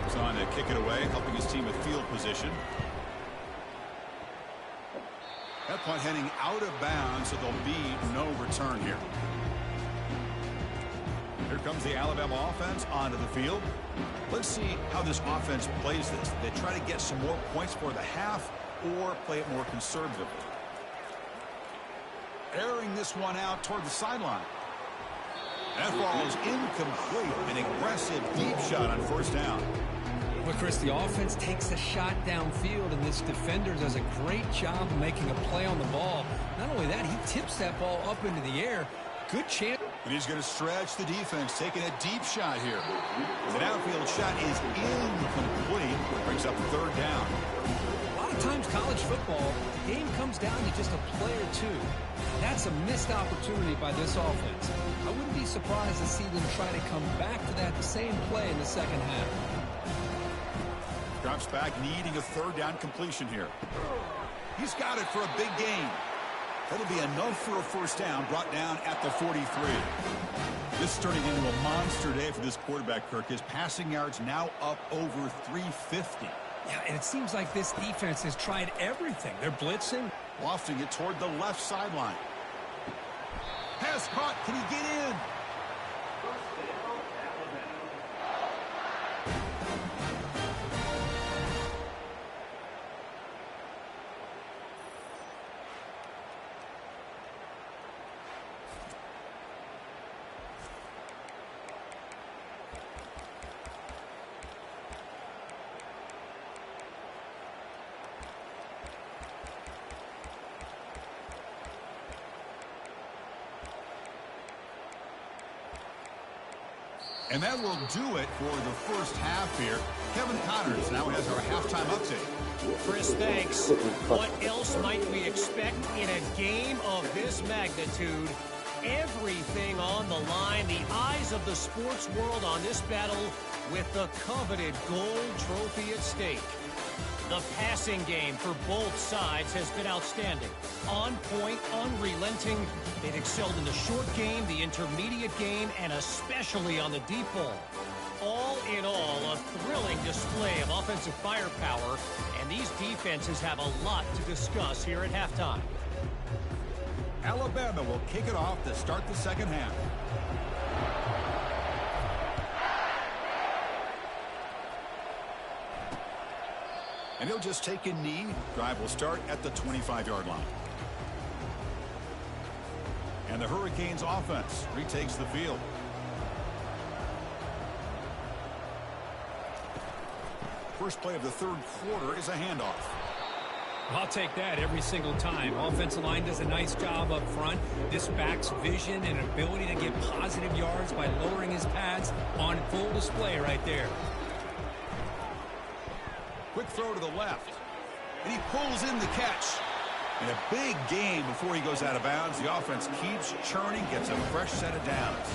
He's on to kick it away, helping his team with field position. That punt heading out of bounds, so there'll be no return here. Here comes the Alabama offense onto the field. Let's see how this offense plays this. They try to get some more points for the half or play it more conservatively. Airing this one out toward the sideline. That falls incomplete. An aggressive deep shot on 1st down. But Chris, the offense takes a shot downfield, and this defender does a great job of making a play on the ball. Not only that, he tips that ball up into the air. Good chance. And he's going to stretch the defense, taking a deep shot here. The downfield shot is incomplete. Brings up 3rd down. A lot of times college football, the game comes down to just a play or two. That's a missed opportunity by this offense. I wouldn't be surprised to see them try to come back to that same play in the 2nd half. Drops back, needing a 3rd down completion here. He's got it for a big gain. That'll be enough for a first down, brought down at the 43. This is turning into a monster day for this quarterback, Kirk. His passing yards now up over 350. Yeah, and it seems like this defense has tried everything. They're blitzing. Lofting it toward the left sideline. Pass caught. Can he get in? And that will do it for the first half here. Kevin Connors now has our halftime update. Chris, thanks. What else might we expect in a game of this magnitude? Everything on the line. The eyes of the sports world on this battle with the coveted gold trophy at stake. The passing game for both sides has been outstanding. On point, unrelenting. They've excelled in the short game, the intermediate game, and especially on the deep ball. All in all, a thrilling display of offensive firepower, and these defenses have a lot to discuss here at halftime. Alabama will kick it off to start the 2nd half. And he'll just take a knee. Drive will start at the 25-yard line. And the Hurricanes offense retakes the field. First play of the 3rd quarter is a handoff. I'll take that every single time. Offensive line does a nice job up front. This back's vision and ability to get positive yards by lowering his pads on full display right there. Quick throw to the left. And he pulls in the catch. And a big game before he goes out of bounds. The offense keeps churning, gets a fresh set of downs.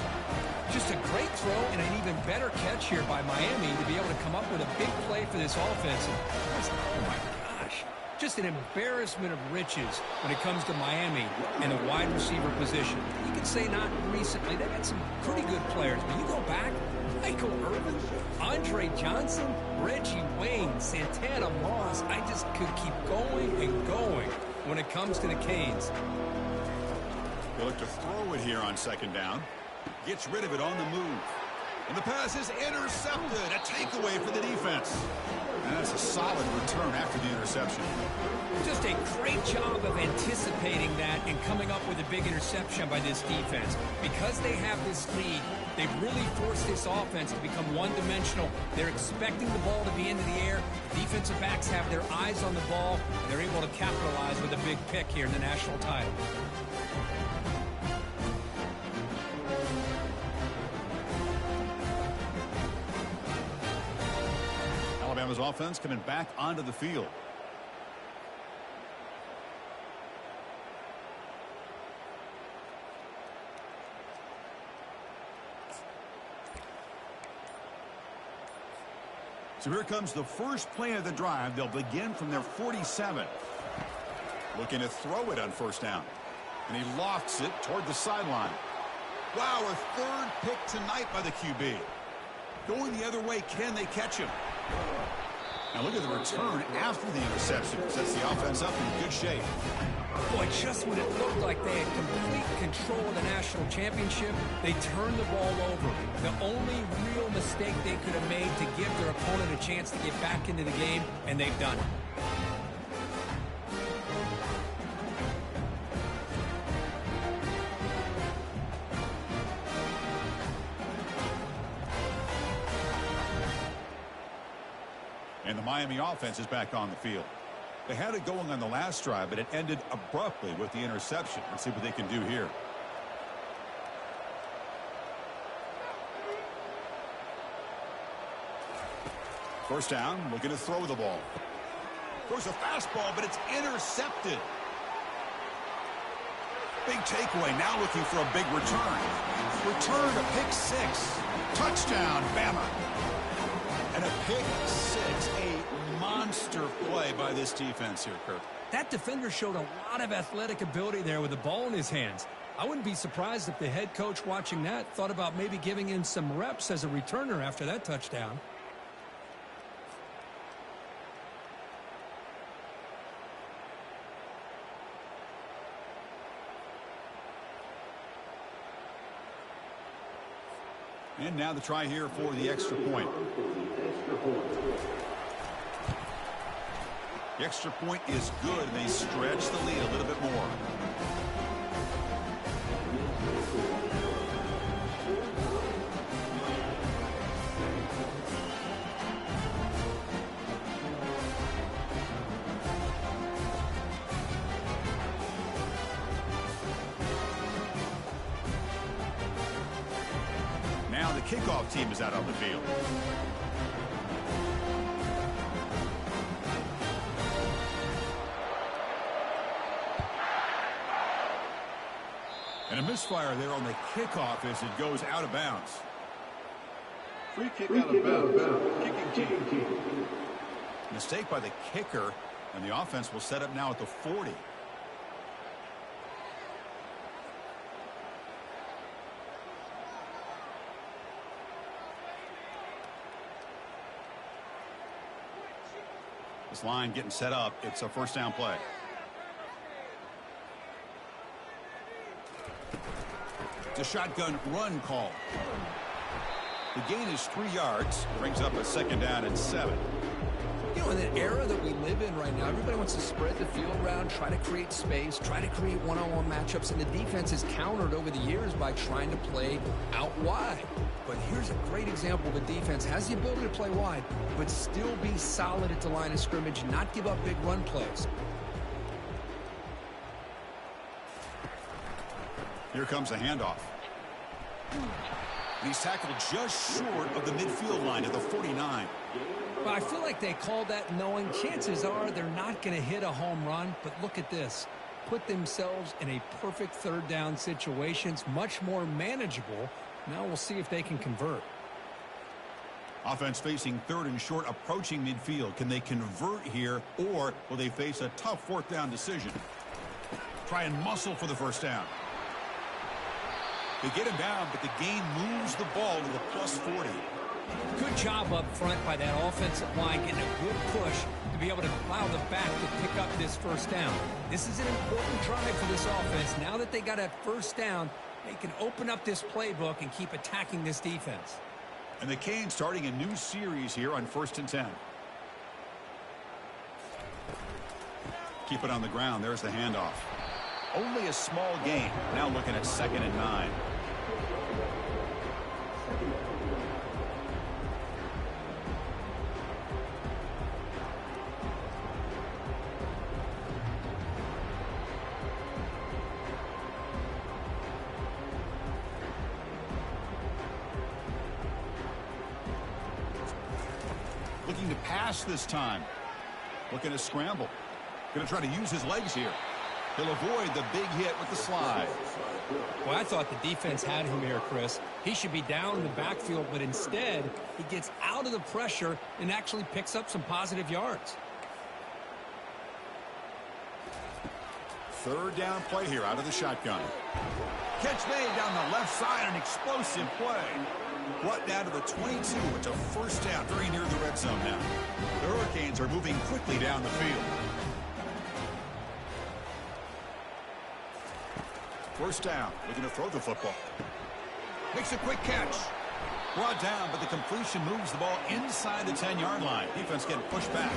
Just a great throw and an even better catch here by Miami to be able to come up with a big play for this offense. Oh, my gosh. Just an embarrassment of riches when it comes to Miami and the wide receiver position. You could say not recently. They've had some pretty good players, but you go back, Michael Irvin, Andre Johnson, Reggie Wayne, Santana Moss. I just could keep going and going. when it comes to the Canes. They look to throw it here on second down. Gets rid of it on the move. And the pass is intercepted. A takeaway for the defense. And that's a solid return after the interception. Just a great job of anticipating that and coming up with a big interception by this defense. Because they have this lead, they've really forced this offense to become one-dimensional. They're expecting the ball to be into the air. Defensive backs have their eyes on the ball, and they're able to capitalize with a big pick here in the national title. Alabama's offense coming back onto the field. So here comes the first play of the drive. They'll begin from their 47. Looking to throw it on first down. And he lofts it toward the sideline. Wow, a third pick tonight by the QB. Going the other way, can they catch him? Now look at the return after the interception. Sets the offense up in good shape. Boy, just when it looked like they had complete control of the national championship, they turned the ball over. The only real mistake they could have made to give their opponent a chance to get back into the game, and they've done it. And the Miami offense is back on the field. They had it going on the last drive, but it ended abruptly with the interception. Let's see what they can do here. First down, looking to throw the ball. Throws a fastball, but it's intercepted. Big takeaway, now looking for a big return. Return to pick six. Touchdown, Bama. And a pick six, a monster play by this defense here, Kirk. That defender showed a lot of athletic ability there with the ball in his hands. I wouldn't be surprised if the head coach watching that thought about maybe giving him some reps as a returner after that touchdown. And now the try here for the extra point. The extra point is good, and they stretch the lead a little bit more. Now the kickoff team is out on the field. And a misfire there on the kickoff as it goes out of bounds. Free kick out of bounds. Kicking team. Mistake by the kicker, and the offense will set up now at the 40. This line getting set up. It's a first down play. It's a shotgun run call. The gain is 3 yards. Brings up a second down and 7. You know, in the era that we live in right now, everybody wants to spread the field around, try to create space, try to create one-on-one matchups, and the defense has countered over the years by trying to play out wide. But here's a great example of a defense has the ability to play wide, but still be solid at the line of scrimmage, not give up big run plays. Here comes a handoff. And he's tackled just short of the midfield line at the 49. Well, I feel like they called that knowing chances are they're not going to hit a home run, but look at this. Put themselves in a perfect third down situation. It's much more manageable. Now we'll see if they can convert. Offense facing third and short, approaching midfield. Can they convert here, or will they face a tough fourth down decision? Try and muscle for the first down. They get him down, but the gain moves the ball to the plus 40. Good job up front by that offensive line, getting a good push to be able to allow the back to pick up this first down. This is an important drive for this offense. Now that they got a first down, they can open up this playbook and keep attacking this defense. And the Canes starting a new series here on 1st and 10. Keep it on the ground. There's the handoff. Only a small gain. Now looking at 2nd and 9. Looking to pass this time. Looking to scramble. Going to try to use his legs here. He'll avoid the big hit with the slide. Well, I thought the defense had him here, Chris. He should be down in the backfield, but instead, he gets out of the pressure and actually picks up some positive yards. 3rd down play here out of the shotgun. Catch made down the left side, an explosive play. Brought down to the 22. It's a first down, very near the red zone now. The Hurricanes are moving quickly down the field. 1st down, looking to throw the football. Makes a quick catch. Brought down, but the completion moves the ball inside the 10-yard line. Defense getting pushed back.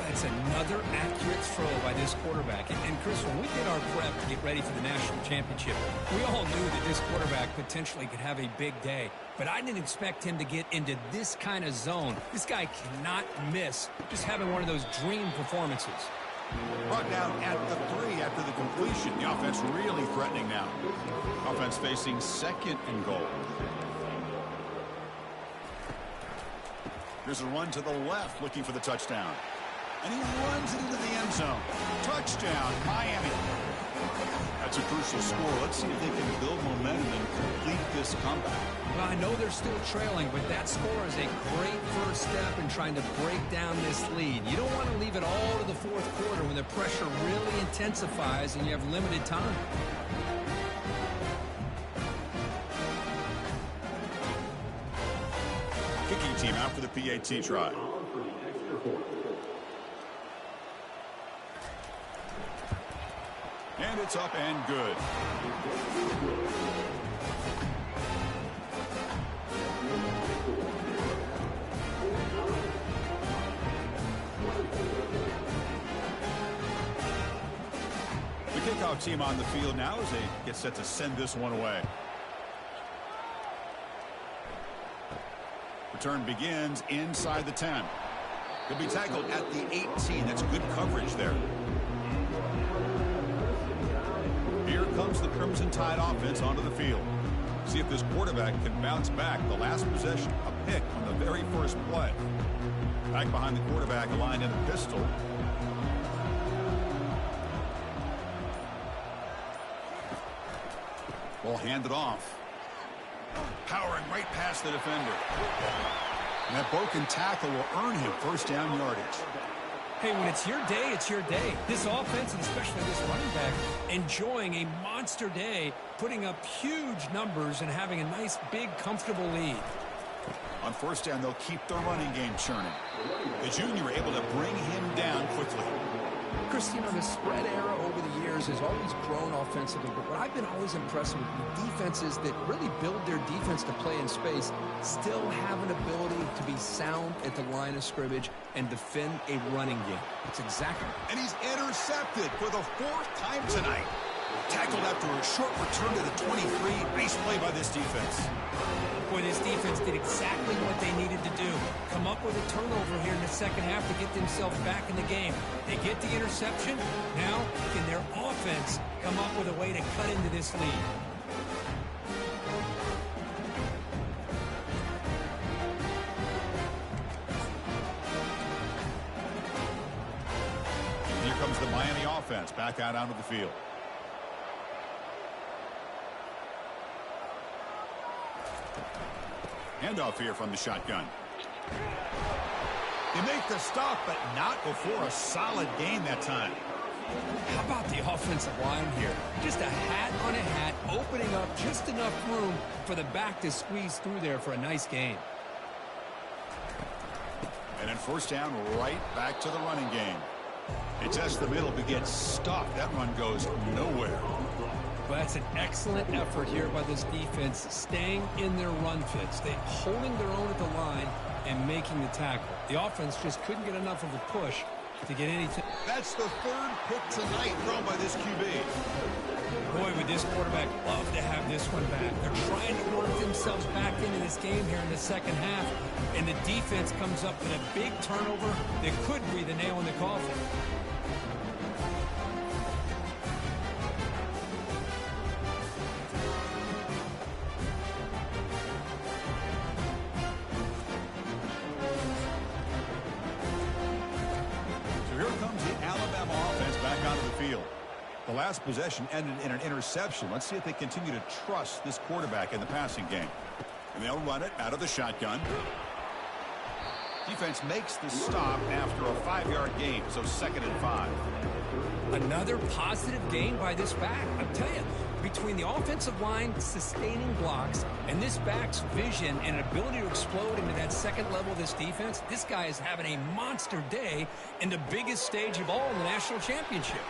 That's another accurate throw by this quarterback. And Chris, when we did our prep to get ready for the national championship, we all knew that this quarterback potentially could have a big day. But I didn't expect him to get into this kind of zone. This guy cannot miss just having one of those dream performances. Brought down at the 3 after the completion. The offense really threatening now. Offense facing 2nd and goal. Here's a run to the left looking for the touchdown. And he runs it into the end zone. Touchdown, Miami. That's a crucial score. Let's see if they can build momentum and complete this comeback. Well, I know they're still trailing, but that score is a great first step in trying to break down this lead. You don't want to leave it all to the 4th quarter when the pressure really intensifies and you have limited time. Kicking team out for the PAT try. And it's up and good. The kickoff team on the field now as they get set to send this one away. Return begins inside the 10. He'll be tackled at the 18. That's good coverage there. Here comes the Crimson Tide offense onto the field. See if this quarterback can bounce back. The last possession, a pick on the very first play. Back behind the quarterback, aligned in the pistol. Ball handed off. Powering right past the defender. And that broken tackle will earn him first down yardage. Hey, when it's your day, it's your day. This offense, and especially this running back, enjoying a monster day, putting up huge numbers and having a nice, big, comfortable lead. On first down, they'll keep the running game churning. The junior able to bring him down quickly. Chris, you know, the spread era over the years has always grown offensively, but what I've been always impressed with defenses that really build their defense to play in space still have an ability to be sound at the line of scrimmage and defend a running game. That's exactly. And he's intercepted for the 4th time tonight. Tackled after a short return to the 23. Nice play by this defense. Boy, this defense did exactly what they needed to do. Come up with a turnover here in the second half to get themselves back in the game. They get the interception. Now, can their offense come up with a way to cut into this lead? Here comes the Miami offense back out onto the field. Handoff here from the shotgun. They make the stop, but not before a solid gain that time. How about the offensive line here? Just a hat on a hat, opening up just enough room for the back to squeeze through there for a nice gain. And then first down, right back to the running game. It tests the middle, but gets stopped. That run goes nowhere. Well, that's an excellent effort here by this defense, staying in their run fits. They're holding their own at the line and making the tackle. The offense just couldn't get enough of a push to get anything. That's the third pick tonight thrown by this QB. Boy, would this quarterback love to have this one back. They're trying to work themselves back into this game here in the second half, and the defense comes up with a big turnover that could be the nail in the coffin. The last possession ended in an interception. Let's see if they continue to trust this quarterback in the passing game. And they'll run it out of the shotgun. Defense makes the stop after a 5-yard gain, so 2nd and 5. Another positive gain by this back. I'm telling you, between the offensive line sustaining blocks and this back's vision and ability to explode into that second level of this defense, this guy is having a monster day in the biggest stage of all in the national championship.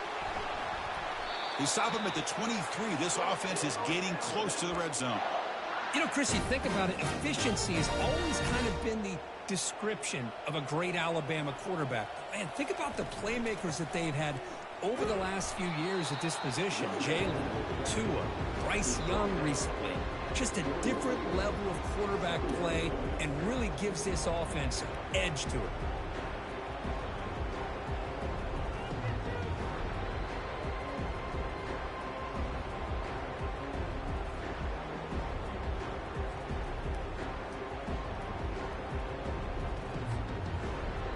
They stop him at the 23. This offense is getting close to the red zone. You know, Chris, you think about it, efficiency has always kind of been the description of a great Alabama quarterback. Man, think about the playmakers that they've had over the last few years at this position. Jalen, Tua, Bryce Young recently. Just a different level of quarterback play and really gives this offense an edge to it.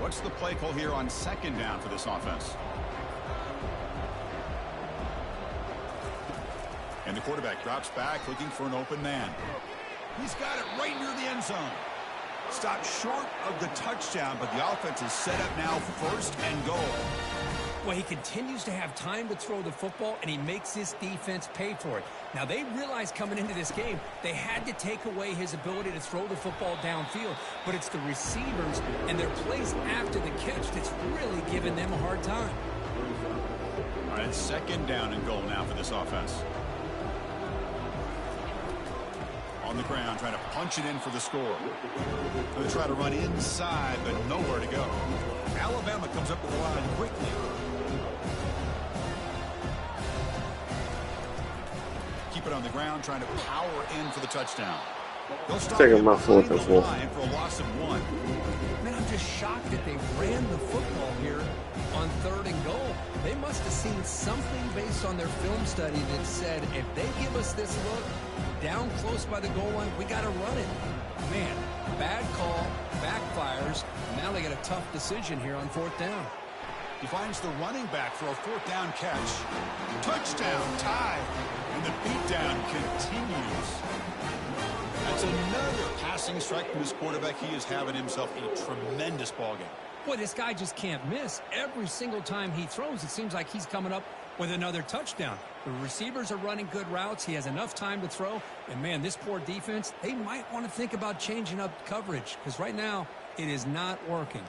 What's the play call here on 2nd down for this offense? And the quarterback drops back looking for an open man. He's got it right near the end zone. Stopped short of the touchdown, but the offense is set up now 1st and goal. Well, he continues to have time to throw the football, and he makes this defense pay for it. Now, they realized coming into this game, they had to take away his ability to throw the football downfield, but it's the receivers and their plays after the catch that's really giving them a hard time. All right, 2nd down and goal now for this offense. On the ground, trying to punch it in for the score. They try to run inside, but nowhere to go. Alabama comes up with the line quickly. Keep it on the ground, trying to power in for the touchdown. They'll stop him behind the line for a loss of 1. Man, I'm just shocked that they ran the football here on 3rd and goal. They must have seen something based on their film study that said, if they give us this look down close by the goal line, we got to run it. Man, bad call, backfires. Now they got a tough decision here on 4th down. He finds the running back for a 4th down catch. Touchdown, tie. And the beatdown continues. That's another passing strike from this quarterback. He is having himself a tremendous ballgame. Boy, this guy just can't miss. Every single time he throws, it seems like he's coming up with another touchdown. The receivers are running good routes. He has enough time to throw. And, man, this poor defense, they might want to think about changing up coverage because right now it is not working.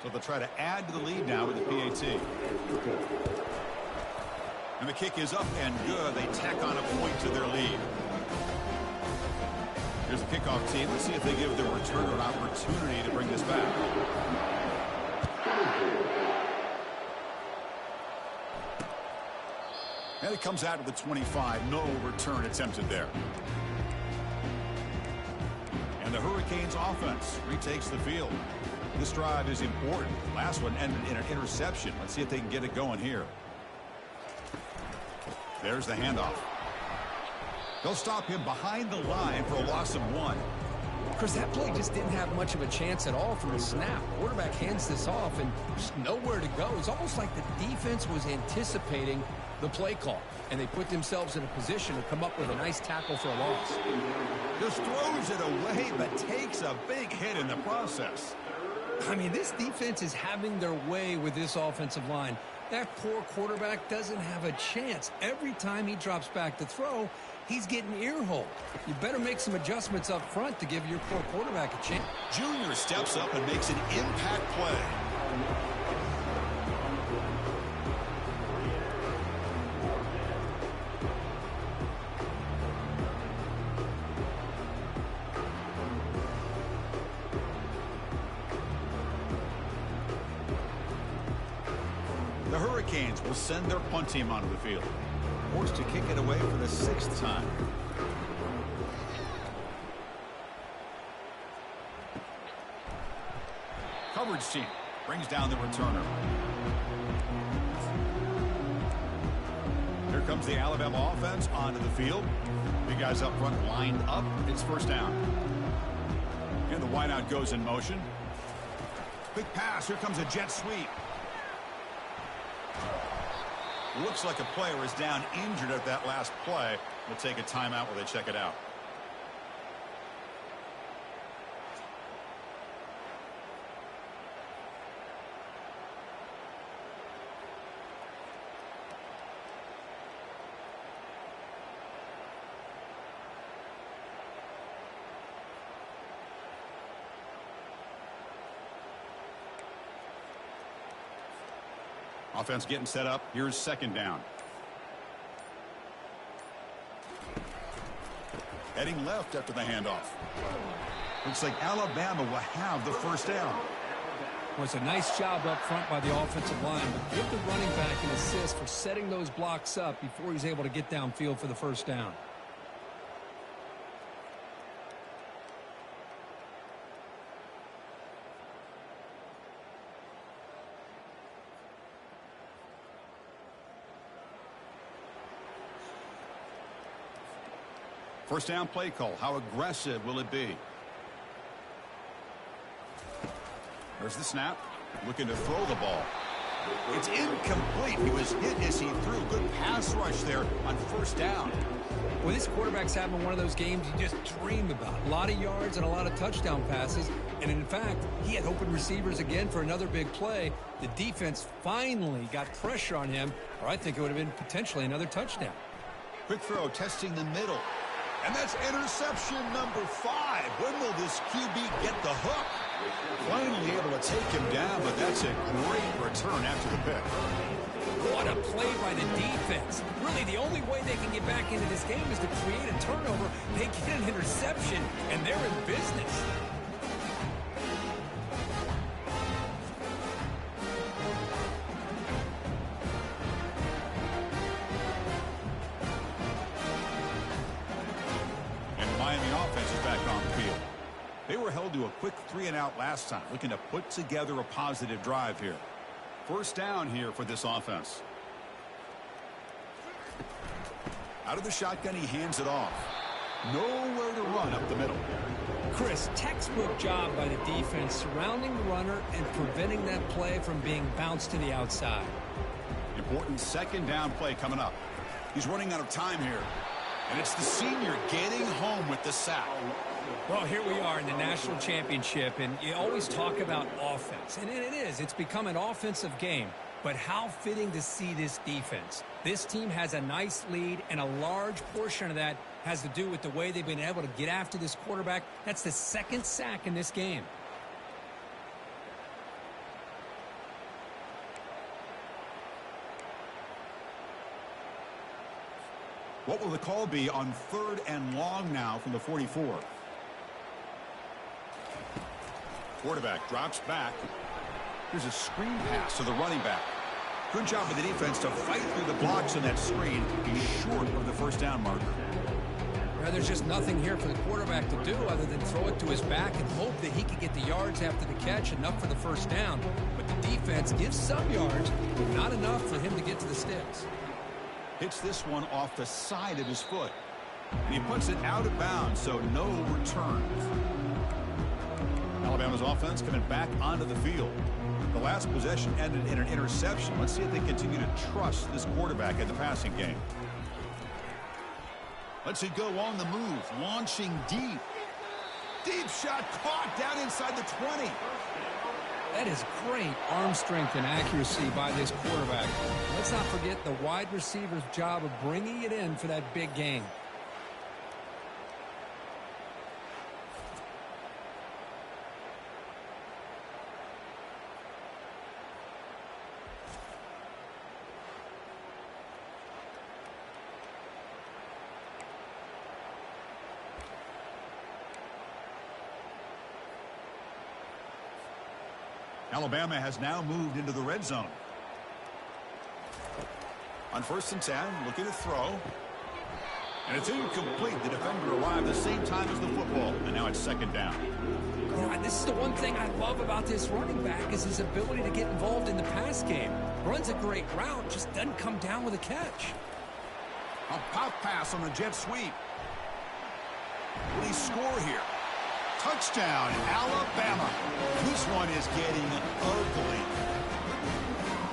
So they'll try to add to the lead now with the PAT. And the kick is up and good. They tack on a point to their lead. Here's the kickoff team. Let's see if they give the returner an opportunity to bring this back. And it comes out of the 25. No return attempted there. And the Hurricanes offense retakes the field. This drive is important. Last one ended in an interception. Let's see if they can get it going here. There's the handoff. They'll stop him behind the line for a loss of 1. Chris, that play just didn't have much of a chance at all from the snap. Quarterback hands this off and just nowhere to go. It's almost like the defense was anticipating the play call, and they put themselves in a position to come up with a nice tackle for a loss. Just throws it away, but takes a big hit in the process. I mean, this defense is having their way with this offensive line. That poor quarterback doesn't have a chance. Every time he drops back to throw, he's getting ear-holed. You better make some adjustments up front to give your poor quarterback a chance. Junior steps up and makes an impact play. The Hurricanes will send their punt team onto the field. Forced to kick it away for the 6th time. Coverage team brings down the returner. Here comes the Alabama offense onto the field. The guys up front lined up. It's first down. And the wideout goes in motion. Quick pass. Here comes a jet sweep. Looks like a player is down injured at that last play. We'll take a timeout while they check it out. Offense getting set up. Here's second down. Heading left after the handoff. Looks like Alabama will have the first down. Well, it's a nice job up front by the offensive line, but give the running back an assist for setting those blocks up before he's able to get downfield for the first down. First down play call. How aggressive will it be? There's the snap. Looking to throw the ball. It's incomplete. He was hit as he threw. Good pass rush there on first down. Well, this quarterback's having one of those games you just dream about. A lot of yards and a lot of touchdown passes. And in fact, he had open receivers again for another big play. The defense finally got pressure on him, or I think it would have been potentially another touchdown. Quick throw, testing the middle. And that's interception number 5. When will this QB get the hook? Finally able to take him down, but that's a great return after the pick. What a play by the defense. Really, the only way they can get back into this game is to create a turnover. They get an interception, and they're in business. They were held to a quick 3-and-out last time, looking to put together a positive drive here. First down here for this offense. Out of the shotgun, he hands it off. Nowhere to run up the middle. Chris, textbook job by the defense surrounding the runner and preventing that play from being bounced to the outside. Important second down play coming up. He's running out of time here. And it's the senior getting home with the sack. Well, here we are in the national championship, and you always talk about offense. And it is. It's become an offensive game. But how fitting to see this defense. This team has a nice lead, and a large portion of that has to do with the way they've been able to get after this quarterback. That's the second sack in this game. What will the call be on 3rd and long now from the 44? Quarterback drops back. Here's a screen pass to the running back. Good job of the defense to fight through the blocks in that screen. He's short of the first down marker. Well, there's just nothing here for the quarterback to do other than throw it to his back and hope that he can get the yards after the catch, enough for the first down. But the defense gives some yards, but not enough for him to get to the sticks. Hits this one off the side of his foot. And he puts it out of bounds, so no returns. Alabama's offense coming back onto the field. The last possession ended in an interception. Let's see if they continue to trust this quarterback in the passing game. Let's see go on the move, launching deep. Deep shot caught down inside the 20. That is great arm strength and accuracy by this quarterback. Let's not forget the wide receiver's job of bringing it in for that big game. Alabama has now moved into the red zone. On 1st and 10, looking to throw. And it's incomplete. The defender arrived the same time as the football, and now it's 2nd down. You know, this is the one thing I love about this running back is his ability to get involved in the pass game. Runs a great route, just doesn't come down with a catch. A pop pass on the jet sweep. What do he score here? Touchdown, Alabama. This one is getting ugly.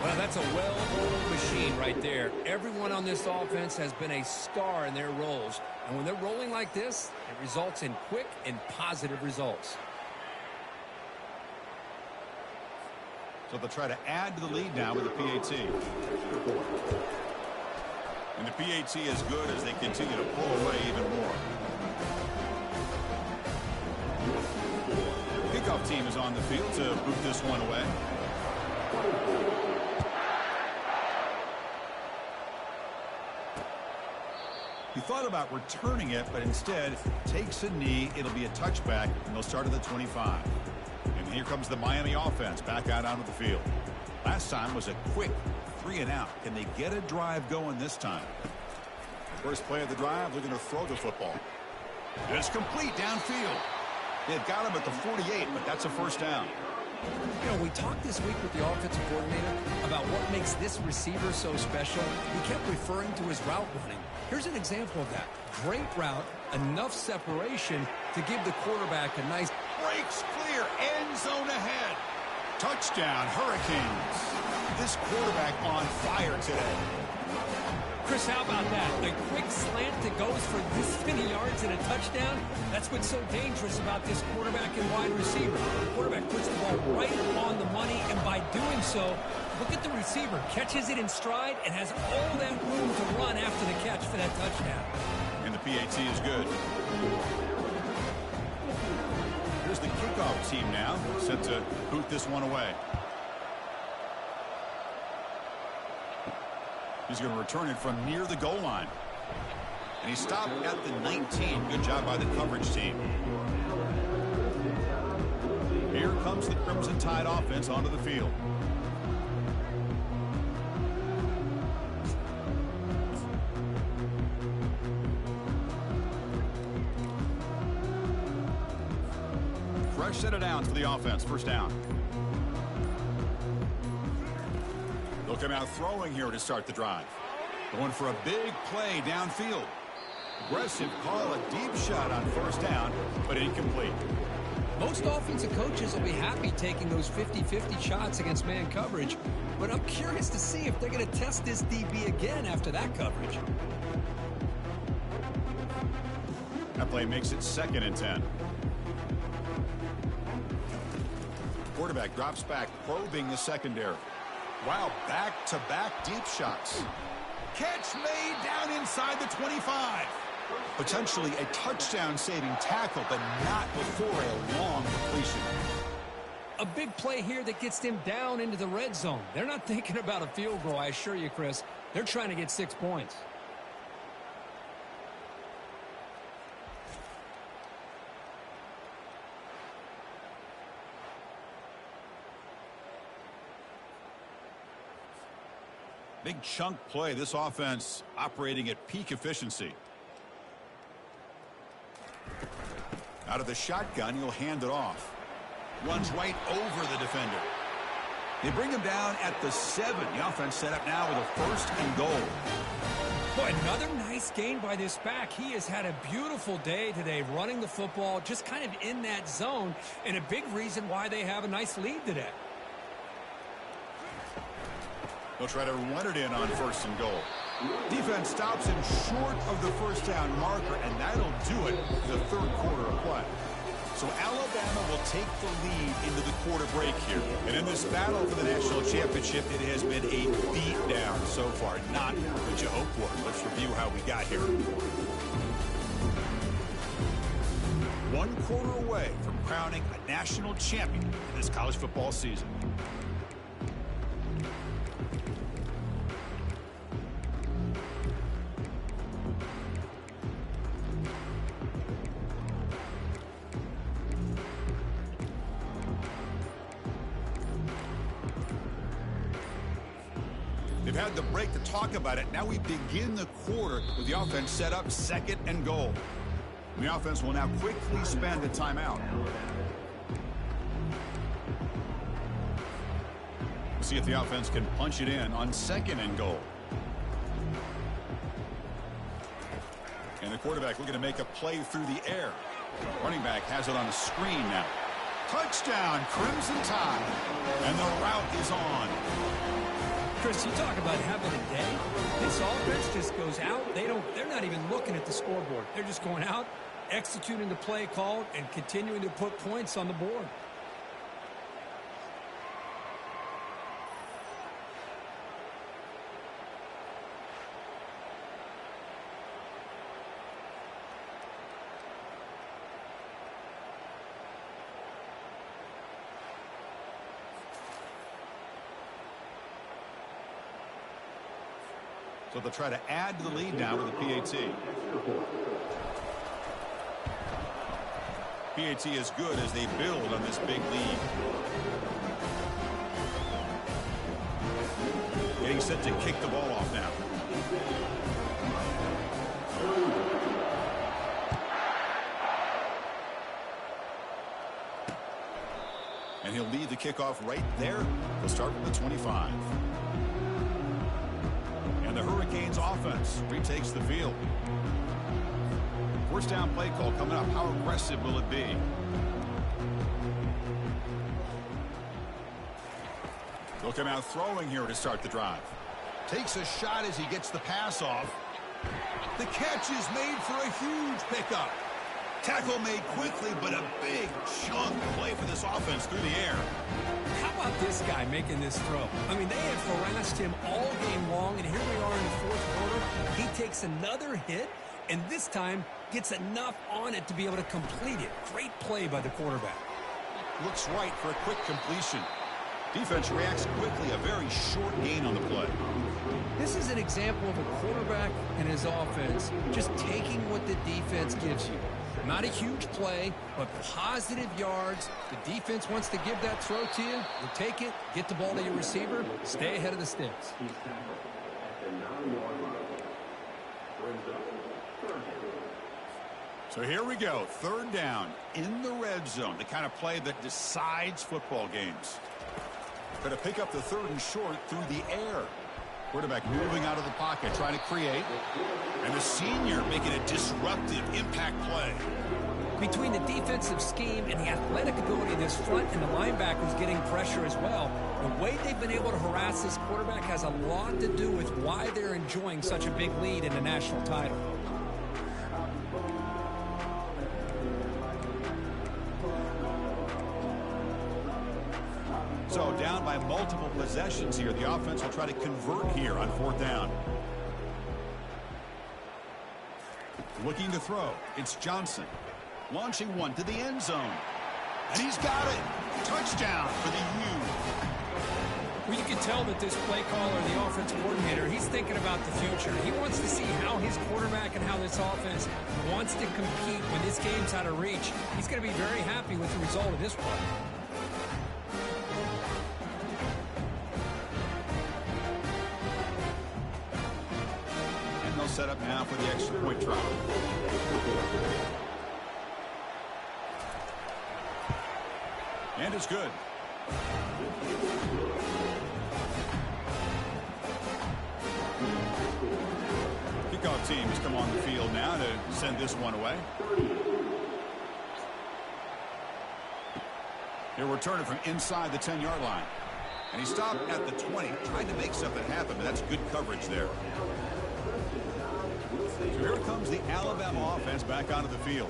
Well, that's a well-oiled machine right there. Everyone on this offense has been a star in their roles. And when they're rolling like this, it results in quick and positive results. So they'll try to add to the lead now with the PAT. And the PAT is good as they continue to pull away even more. Kickoff team is on the field to boot this one away. He thought about returning it, but instead takes a knee. It'll be a touchback, and they'll start at the 25. And here comes the Miami offense back out onto the field. Last time was a quick 3-and-out. Can they get a drive going this time? First play of the drive, looking to throw the football. And it's complete downfield. They've got him at the 48, but that's a 1st down. You know, we talked this week with the offensive coordinator about what makes this receiver so special. He kept referring to his route running. Here's an example of that. Great route, enough separation to give the quarterback a nice... Breaks clear, end zone ahead. Touchdown, Hurricanes. This quarterback on fire today. Chris, how about that? A quick slant that goes for this many yards and a touchdown? That's what's so dangerous about this quarterback and wide receiver. The quarterback puts the ball right on the money, and by doing so, look at the receiver. Catches it in stride and has all that room to run after the catch for that touchdown. And the PAT is good. Here's the kickoff team now, set to boot this one away. He's going to return it from near the goal line. And he stopped at the 19. Good job by the coverage team. Here comes the Crimson Tide offense onto the field. Fresh set of downs for the offense. 1st down. They'll come out throwing here to start the drive. Going for a big play downfield. Aggressive call, a deep shot on 1st down, but incomplete. Most offensive coaches will be happy taking those 50-50 shots against man coverage, but I'm curious to see if they're going to test this DB again after that coverage. That play makes it 2nd and 10. Quarterback drops back, probing the secondary. Wow, back-to-back deep shots. Catch made down inside the 25. Potentially a touchdown-saving tackle, but not before a long completion. A big play here that gets them down into the red zone. They're not thinking about a field goal, I assure you, Chris. They're trying to get 6 points. Big chunk play. This offense operating at peak efficiency. Out of the shotgun, he'll hand it off. Runs right over the defender. They bring him down at the 7. The offense set up now with a 1st and goal. Boy, another nice gain by this back. He has had a beautiful day today running the football, just kind of in that zone, and a big reason why they have a nice lead today. They'll try to run it in on 1st and goal. Defense stops him short of the 1st down marker, and that'll do it for the 3rd quarter of play. So Alabama will take the lead into the quarter break here. And in this battle for the national championship, it has been a beatdown so far. Not what you hope for. Let's review how we got here. 1 quarter away from crowning a national champion in this college football season. They've had the break to talk about it. Now we begin the quarter with the offense set up 2nd and goal. And the offense will now quickly spend a timeout. We'll see if the offense can punch it in on 2nd and goal. And the quarterback looking to make a play through the air. Running back has it on the screen now. Touchdown, Crimson Tide. And the route is on. Chris, you talk about having a day. This offense just goes out. They're not even looking at the scoreboard. They're just going out, executing the play called, and continuing to put points on the board. So they'll try to add to the lead now with the PAT. PAT is good as they build on this big lead. Getting set to kick the ball off now. And he'll lead the kickoff right there. He'll start from the 25. And the Hurricanes offense retakes the field. First down play call coming up. How aggressive will it be? They'll come out throwing here to start the drive. Takes a shot as he gets the pass off. The catch is made for a huge pickup. Tackle made quickly, but a big chunk play for this offense through the air. How about this guy making this throw? I mean, they have harassed him all game long, and here we are in the 4th quarter. He takes another hit, and this time gets enough on it to be able to complete it. Great play by the quarterback. Looks right for a quick completion. Defense reacts quickly, a very short gain on the play. This is an example of a quarterback and his offense just taking what the defense gives you. Not a huge play, but positive yards. The defense wants to give that throw to you. You take it, get the ball to your receiver, stay ahead of the sticks. So here we go, 3rd down in the red zone, the kind of play that decides football games. Going to pick up the 3rd and short through the air. Quarterback moving out of the pocket, trying to create. And the senior making a disruptive impact play. Between the defensive scheme and the athletic ability of this front and the linebackers getting pressure as well, the way they've been able to harass this quarterback has a lot to do with why they're enjoying such a big lead in the national title. So down by multiple possessions here. The offense will try to convert here on 4th down. Looking to throw. It's Johnson. Launching one to the end zone. And he's got it. Touchdown for the U. Well, you can tell that this play caller, the offense coordinator, he's thinking about the future. He wants to see how his quarterback and how this offense wants to compete when this game's out of reach. He's going to be very happy with the result of this play. Set up now for the extra point try. And it's good. Kickoff team has come on the field now to send this one away. He'll return it from inside the 10-yard line. And he stopped at the 20, tried to make something happen, but that's good coverage there. So here comes the Alabama offense back onto the field.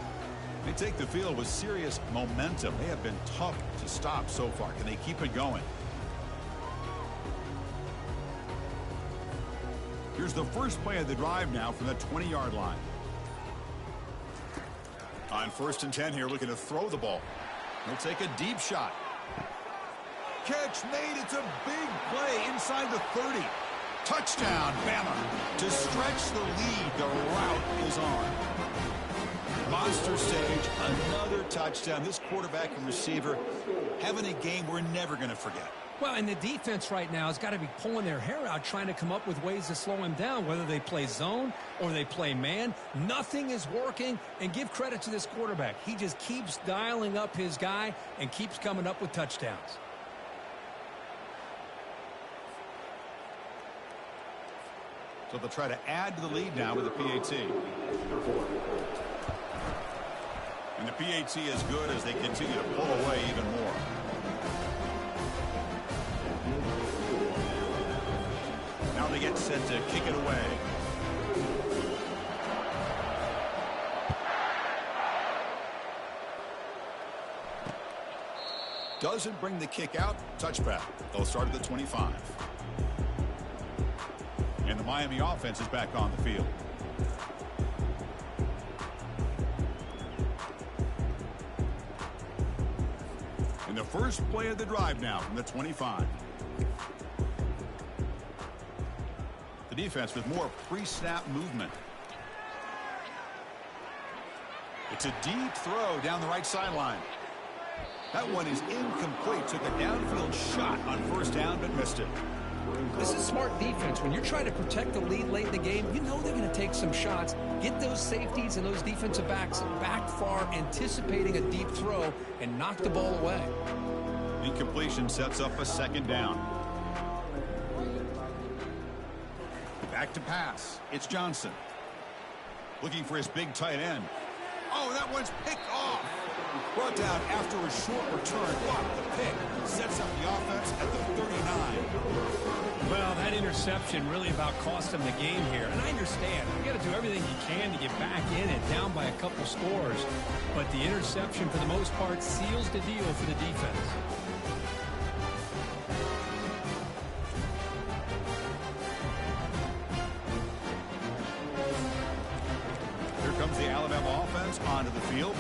They take the field with serious momentum. They have been tough to stop so far. Can they keep it going? Here's the first play of the drive now from the 20-yard line. On 1st and 10 here, looking to throw the ball. He'll take a deep shot. Catch made. It's a big play inside the 30. Touchdown, Bama. To stretch the lead, the route is on. Monster stage, another touchdown. This quarterback and receiver having a game we're never going to forget. Well, and the defense right now has got to be pulling their hair out trying to come up with ways to slow him down, whether they play zone or they play man. Nothing is working, and give credit to this quarterback. He just keeps dialing up his guy and keeps coming up with touchdowns. So they'll try to add to the lead now with the PAT. And the PAT is good as they continue to pull away even more. Now they get set to kick it away. Doesn't bring the kick out. Touchback. They'll start at the 25. And the Miami offense is back on the field. And the first play of the drive now from the 25. The defense with more pre-snap movement. It's a deep throw down the right sideline. That one is incomplete. Took a downfield shot on first down, but missed it. This is smart defense. When you're trying to protect the lead late in the game, you know they're going to take some shots. Get those safeties and those defensive backs back far, anticipating a deep throw, and knock the ball away. Incompletion sets up a second down. Back to pass. It's Johnson. Looking for his big tight end. Oh, that one's picked off. Brought down after a short return. Blocked the pick. Sets up the offense at the 39. Well, that interception really about cost them the game here. And I understand. You got to do everything you can to get back in and down by a couple scores. But the interception, for the most part, seals the deal for the defense. Here comes the Alabama offense onto the field.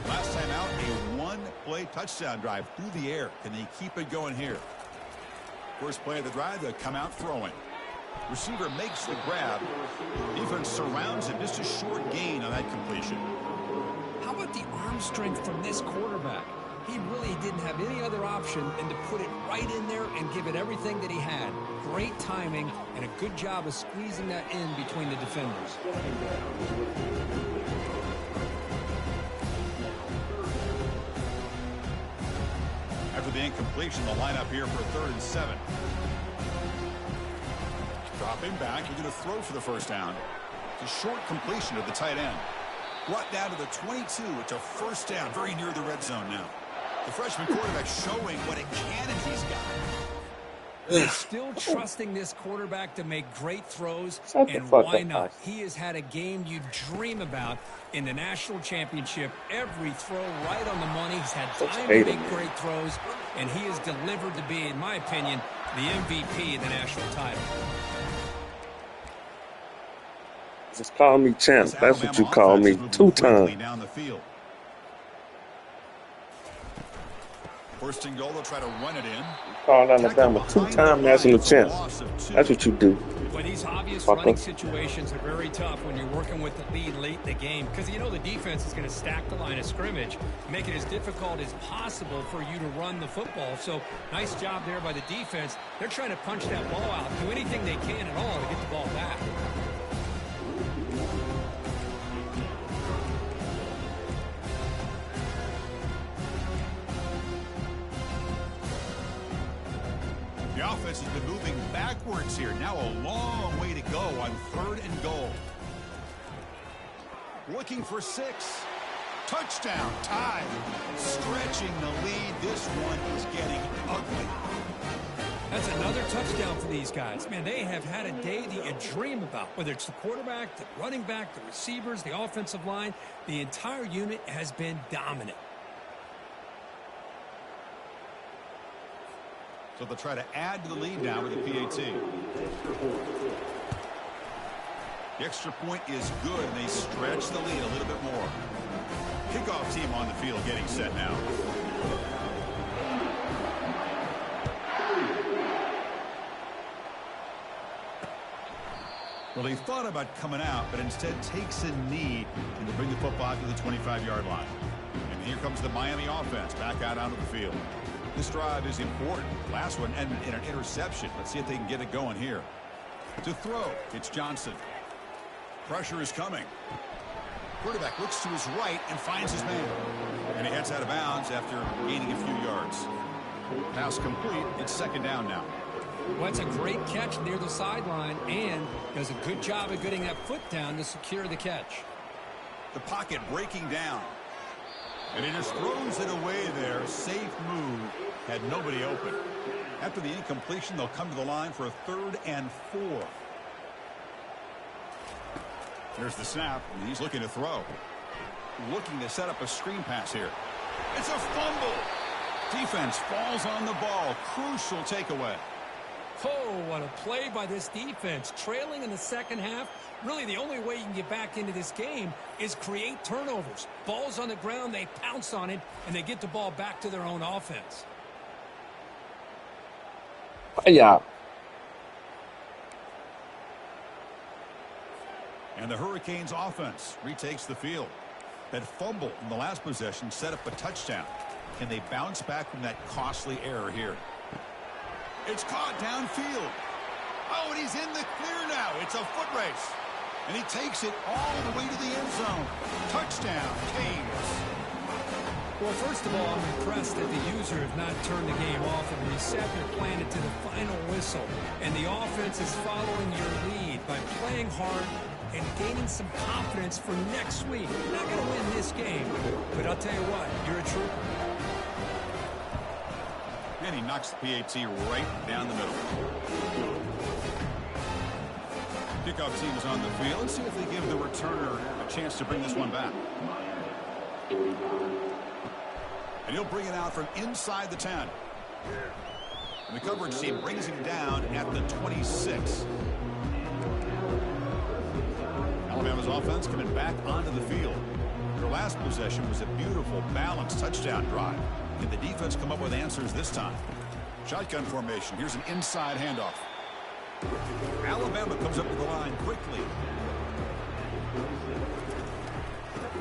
Last time out, a one-play touchdown drive through the air. Can they keep it going here? First play of the drive, they come out throwing. Receiver makes the grab. Defense surrounds him. Just a short gain on that completion. How about the arm strength from this quarterback? He really didn't have any other option than to put it right in there and give it everything that he had. Great timing and a good job of squeezing that in between the defenders. After the incompletion, the lineup here for 3rd and 7. Dropping back, we're going to throw for the first down. It's a short completion of the tight end. Brought down to the 22. It's a first down, very near the red zone now. The freshman quarterback showing what a cannon he's got. They're still trusting this quarterback to make great throws, and why not? He has had a game you dream about in the national championship. Every throw right on the money. He's had time to make great throws, and he has delivered to be, in my opinion, the MVP of the national title. Just call me champ. That's what you call me. 2 times. Down the field. First and goal, they'll try to run it in. Call Alabama 2-time national champ. That's what you do. Well, these obvious running situations are very tough when you're working with the lead late in the game, because you know the defense is going to stack the line of scrimmage, make it as difficult as possible for you to run the football. So nice job there by the defense. They're trying to punch that ball out, do anything they can at all to get the ball back. The offense has been moving backwards here. Now a long way to go on 3rd and goal. Looking for 6. Touchdown. Tied. Stretching the lead. This one is getting ugly. That's another touchdown for these guys. Man, they have had a day that you dream about. Whether it's the quarterback, the running back, the receivers, the offensive line, the entire unit has been dominant. So they'll try to add to the lead now with the PAT. The extra point is good, and they stretch the lead a little bit more. Kickoff team on the field getting set now. Well, he thought about coming out, but instead takes a knee and to bring the football to the 25-yard line. And here comes the Miami offense back out onto the field. This drive is important. Last one ended in an interception. Let's see if they can get it going here. To throw, it's Johnson. Pressure is coming. Quarterback looks to his right and finds his man. And he heads out of bounds after gaining a few yards. Pass complete. It's second down now. Well, that's a great catch near the sideline and does a good job of getting that foot down to secure the catch. The pocket breaking down. And he just throws it away there. Safe move. Had nobody open. After the incompletion, they'll come to the line for a 3rd and 4. Here's the snap, and he's looking to throw. Looking to set up a screen pass here. It's a fumble. Defense falls on the ball. Crucial takeaway. Oh, what a play by this defense. Trailing in the second half. Really, the only way you can get back into this game is create turnovers. Ball's on the ground, they pounce on it, and they get the ball back to their own offense. Yeah. And the Hurricanes offense retakes the field. That fumble in the last possession set up a touchdown. Can they bounce back from that costly error here? It's caught downfield. Oh, and he's in the clear now. It's a foot race. And he takes it all the way to the end zone. Touchdown, Canes. Well, first of all, I'm impressed that the user has not turned the game off and reset their plan to the final whistle. And the offense is following your lead by playing hard and gaining some confidence for next week. You're not going to win this game, but I'll tell you what, you're a trooper. And he knocks the PAT right down the middle. Kickoff team is on the field. Let's see if they give the returner a chance to bring this one back. And he'll bring it out from inside the 10. And the coverage team brings him down at the 26. Alabama's offense coming back onto the field. Their last possession was a beautiful, balanced touchdown drive. Can the defense come up with answers this time? Shotgun formation. Here's an inside handoff. Alabama comes up to the line quickly.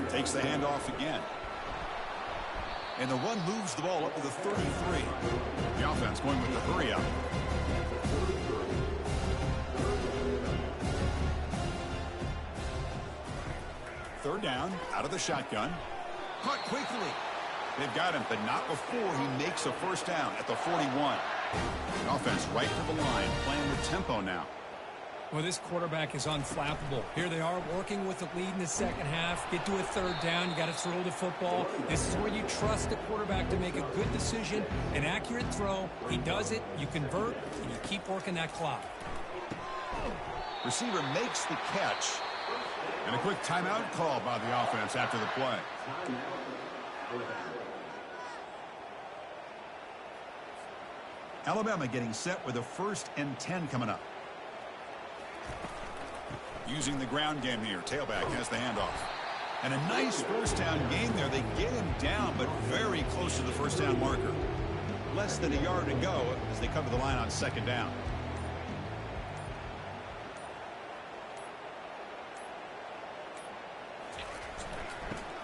Takes the handoff again. And the run moves the ball up to the 33. The offense going with the hurry up. Third down, out of the shotgun. Caught quickly. They've got him, but not before he makes a first down at the 41. The offense right to the line, playing with tempo now. Well, this quarterback is unflappable. Here they are working with the lead in the second half. Get to a third down. You got to throw the football. This is where you trust the quarterback to make a good decision, an accurate throw. He does it, you convert, and you keep working that clock. Receiver makes the catch. And a quick timeout call by the offense after the play. Alabama getting set with a 1st and 10 coming up. Using the ground game here. Tailback has the handoff. And a nice first down game there. They get him down, but very close to the first down marker. Less than a yard to go as they come to the line on second down.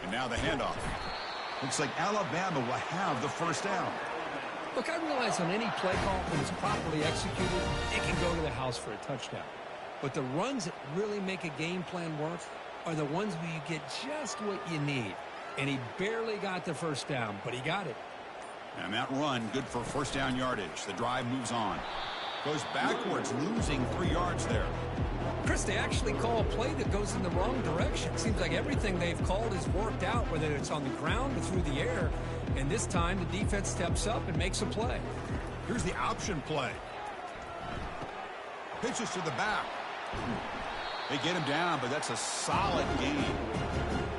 And now the handoff. Looks like Alabama will have the first down. Look, I realize on any play call, when it's properly executed, it can go to the house for a touchdown. But the runs that really make a game plan work are the ones where you get just what you need. And he barely got the first down, but he got it. And that run, good for first down yardage. The drive moves on. Goes backwards, losing 3 yards there. Chris, they actually call a play that goes in the wrong direction. Seems like everything they've called has worked out, whether it's on the ground or through the air. And this time, the defense steps up and makes a play. Here's the option play. Pitches to the back. They get him down, but that's a solid gain.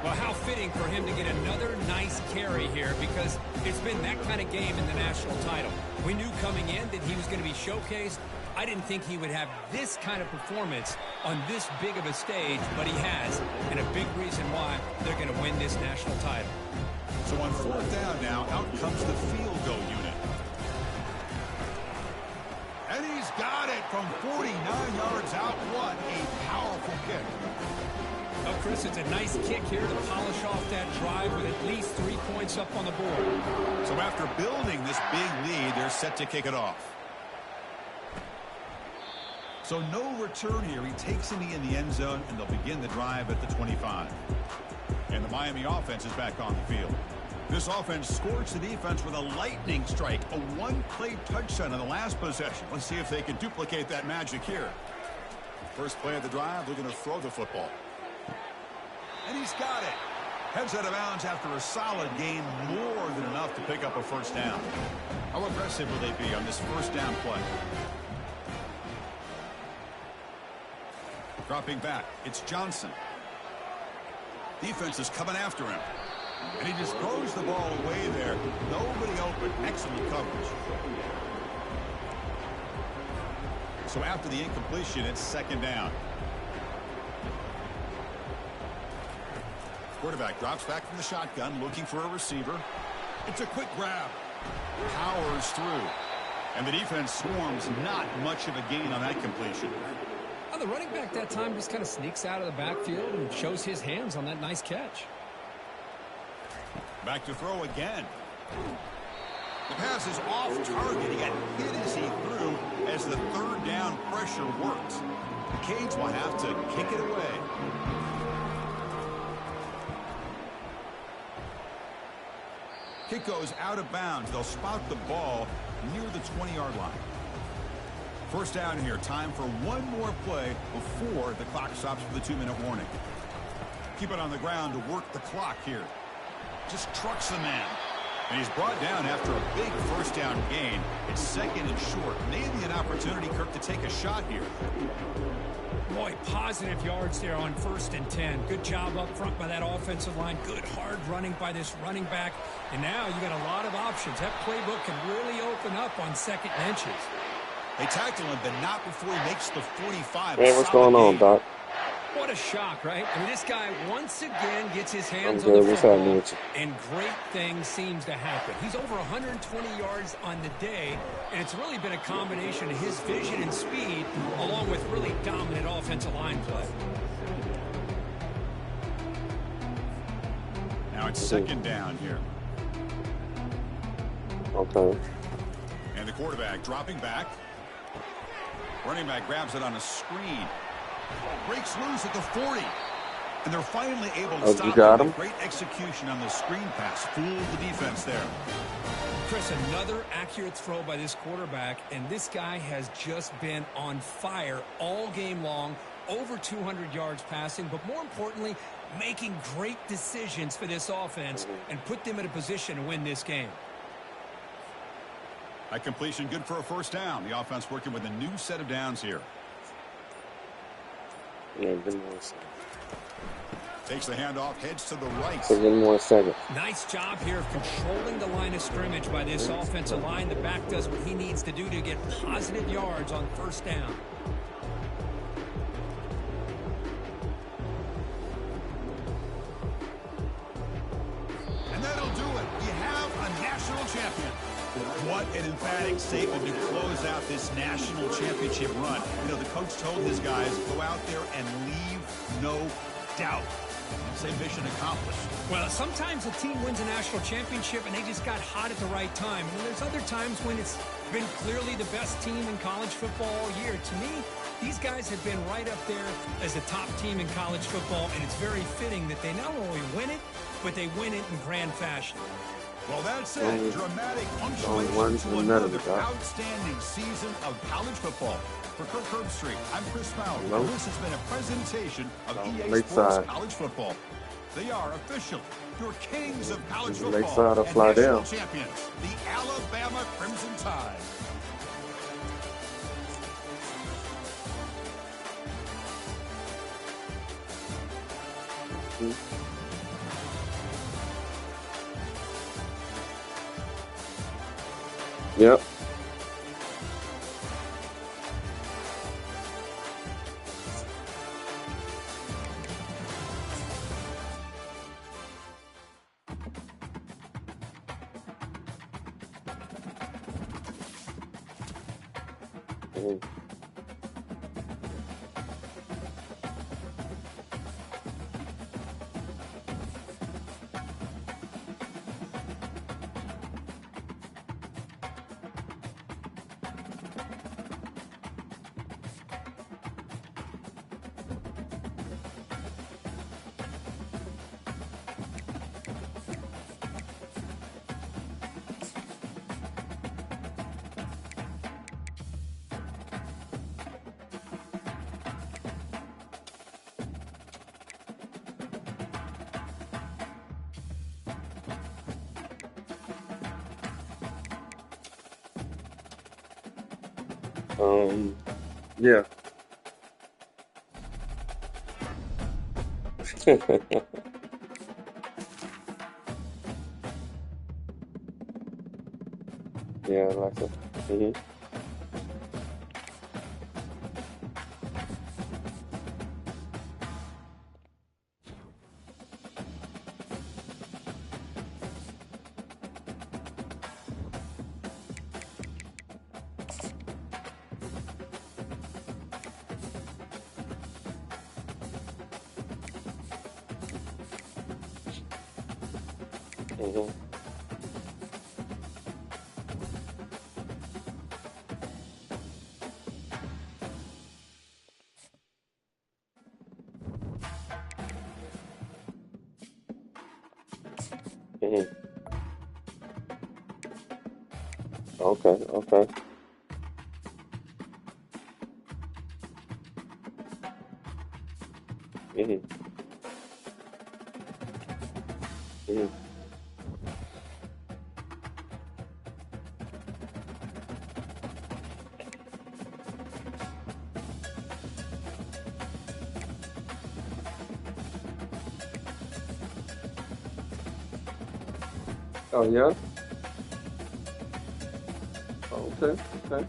Well, how fitting for him to get another nice carry here, because it's been that kind of game in the national title. We knew coming in that he was going to be showcased. I didn't think he would have this kind of performance on this big of a stage, but he has, and a big reason why they're going to win this national title. So on 4th down now, out comes the field goal unit. And he's got it from 49 yards out. What a powerful kick. Well, Chris, it's a nice kick here to polish off that drive with at least 3 points up on the board. So after building this big lead, they're set to kick it off. So no return here. He takes it in the end zone, and they'll begin the drive at the 25. And the Miami offense is back on the field. This offense scorched the defense with a lightning strike, a one-play touchdown in the last possession. Let's see if they can duplicate that magic here. First play of the drive, they're going to throw the football. And he's got it. Heads out of bounds after a solid gain, more than enough to pick up a first down. How aggressive will they be on this first down play? Dropping back, it's Johnson. Defense is coming after him. And he just throws the ball away there. Nobody open. Excellent coverage. So after the incompletion, it's second down. Quarterback drops back from the shotgun, looking for a receiver. It's a quick grab. Powers through. And the defense swarms. Not much of a gain on that completion. Well, the running back that time just kind of sneaks out of the backfield and shows his hands on that nice catch. Back to throw again. The pass is off target. He got hit as he threw as the third down pressure worked. The Canes will have to kick it away. Kick goes out of bounds. They'll spot the ball near the 20-yard line. First down here. Time for one more play before the clock stops for the 2-minute warning. Keep it on the ground to work the clock here. Just trucks the man. And he's brought down after a big first down gain. It's second and short. Maybe an opportunity, Kirk, to take a shot here. Boy, positive yards there on 1st and 10. Good job up front by that offensive line. Good hard running by this running back. And now you got a lot of options. That playbook can really open up on second and inches. They tackle him, but not before he makes the 45. Hey, what's going on, Doc? What a shock, right? I mean, this guy once again gets his hands on the football, and great things seems to happen. He's over 120 yards on the day, and it's really been a combination of his vision and speed along with really dominant offensive line play. Now it's second down here. Okay. And the quarterback dropping back. Running back grabs it on a screen. Breaks loose at the 40. And they're finally able to stop him. Great execution on the screen pass. Fooled the defense there. Chris, another accurate throw by this quarterback, and this guy has just been on fire all game long. Over 200 yards passing, but more importantly, making great decisions for this offense and put them in a position to win this game. That completion good for a first down. The offense working with a new set of downs here. Yeah, give me 1 second. Takes the handoff, heads to the right. So give me 1 second. Nice job here of controlling the line of scrimmage by this offensive line. The back does what he needs to do to get positive yards on first down. And that'll do it. We have a national champion. What an emphatic statement to close out this national championship run. You know, the coach told his guys, go out there and leave no doubt. Say mission accomplished. Well, sometimes a team wins a national championship and they just got hot at the right time. And there's other times when it's been clearly the best team in college football all year. To me, these guys have been right up there as the top team in college football, and it's very fitting that they not only win it, but they win it in grand fashion. Well, that's it. Dramatic punctuation to another outstanding season of college football. For Kirk Herbstreit, I'm Chris Fowler. This has been a presentation of EA Sports College Football. They are official, your kings of college football and national champions, the Alabama Crimson Tide. Yep. Yeah. Yeah, Alexa. Okay, okay. Oh yeah. Oh, okay, okay.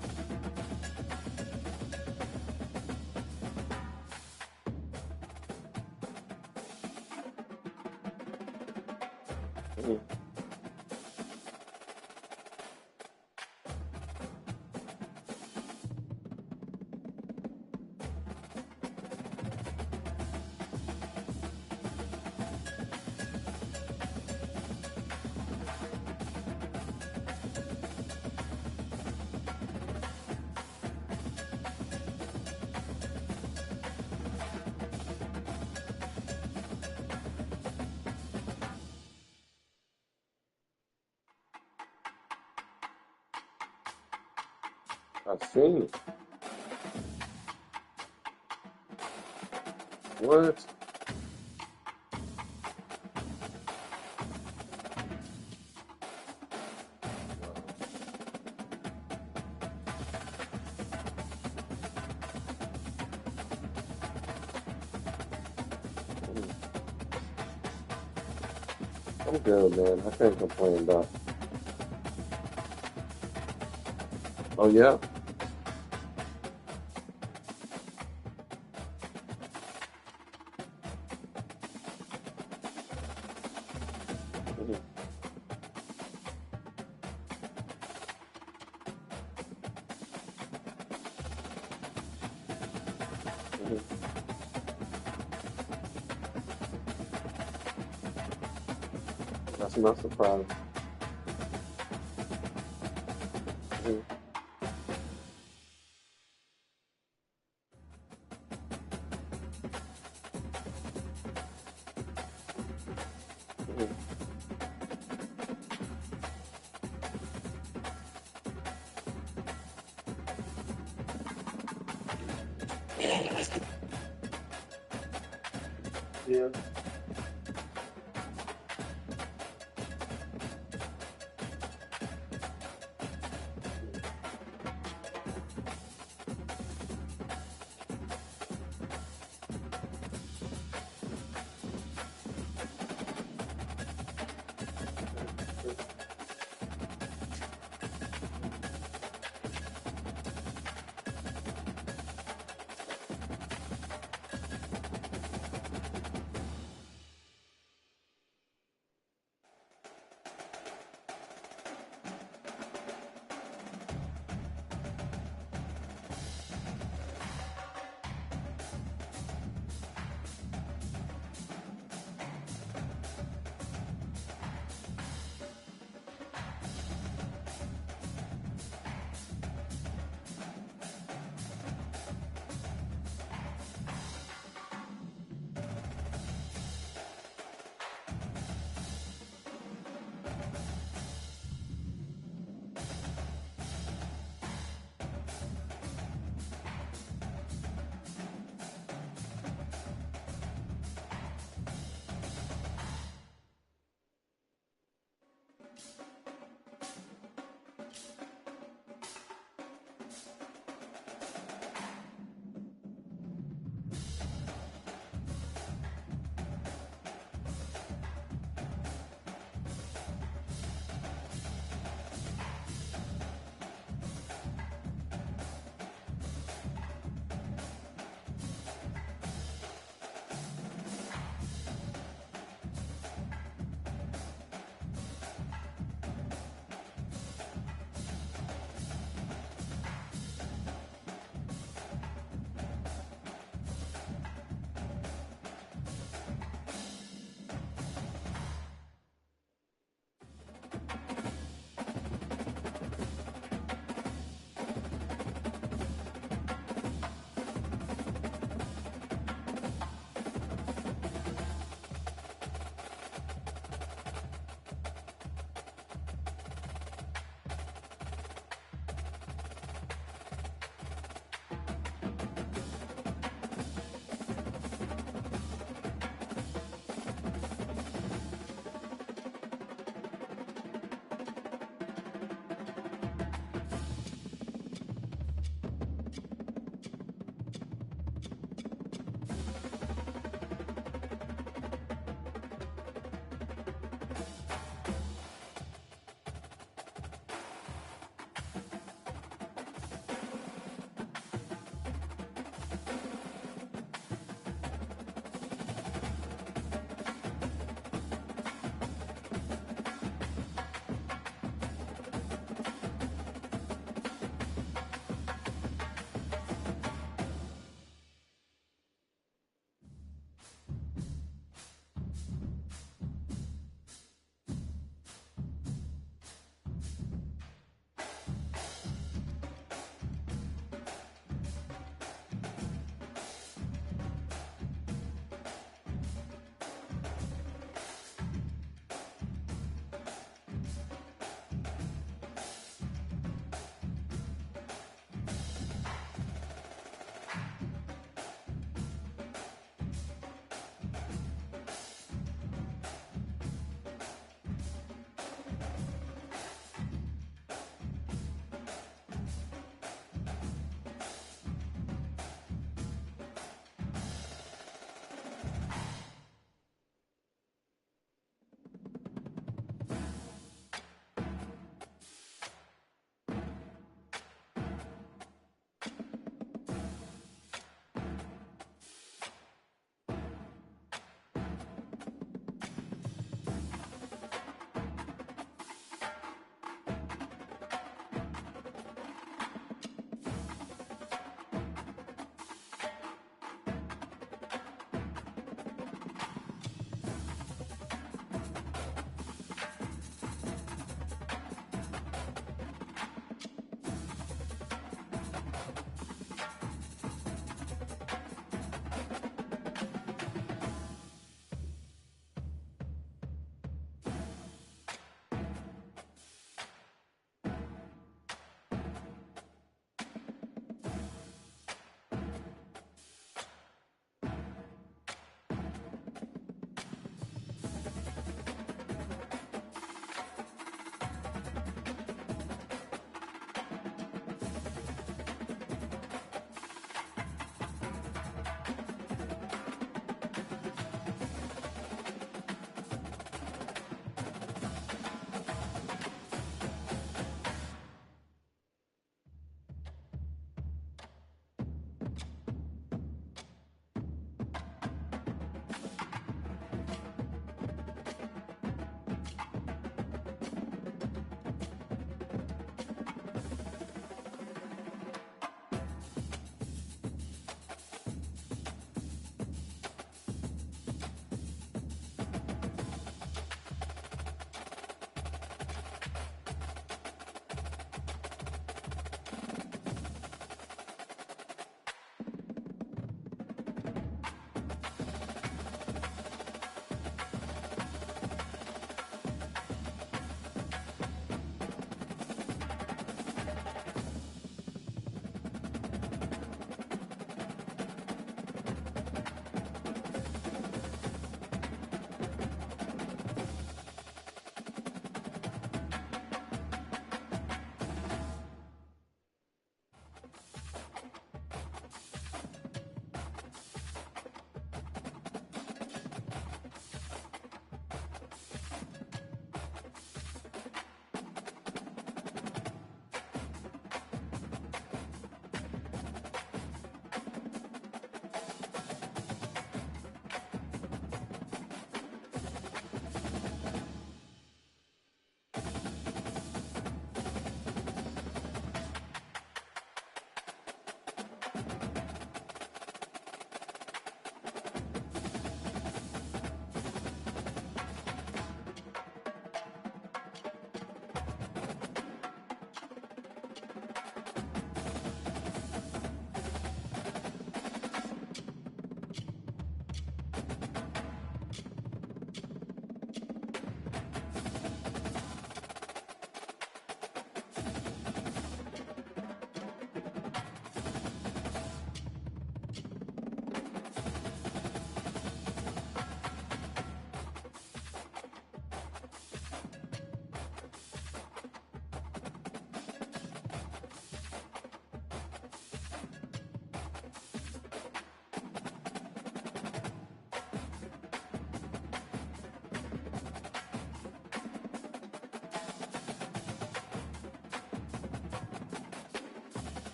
I see. What? I'm good, man. I can't complain though. Oh yeah. That's not surprising. Yeah.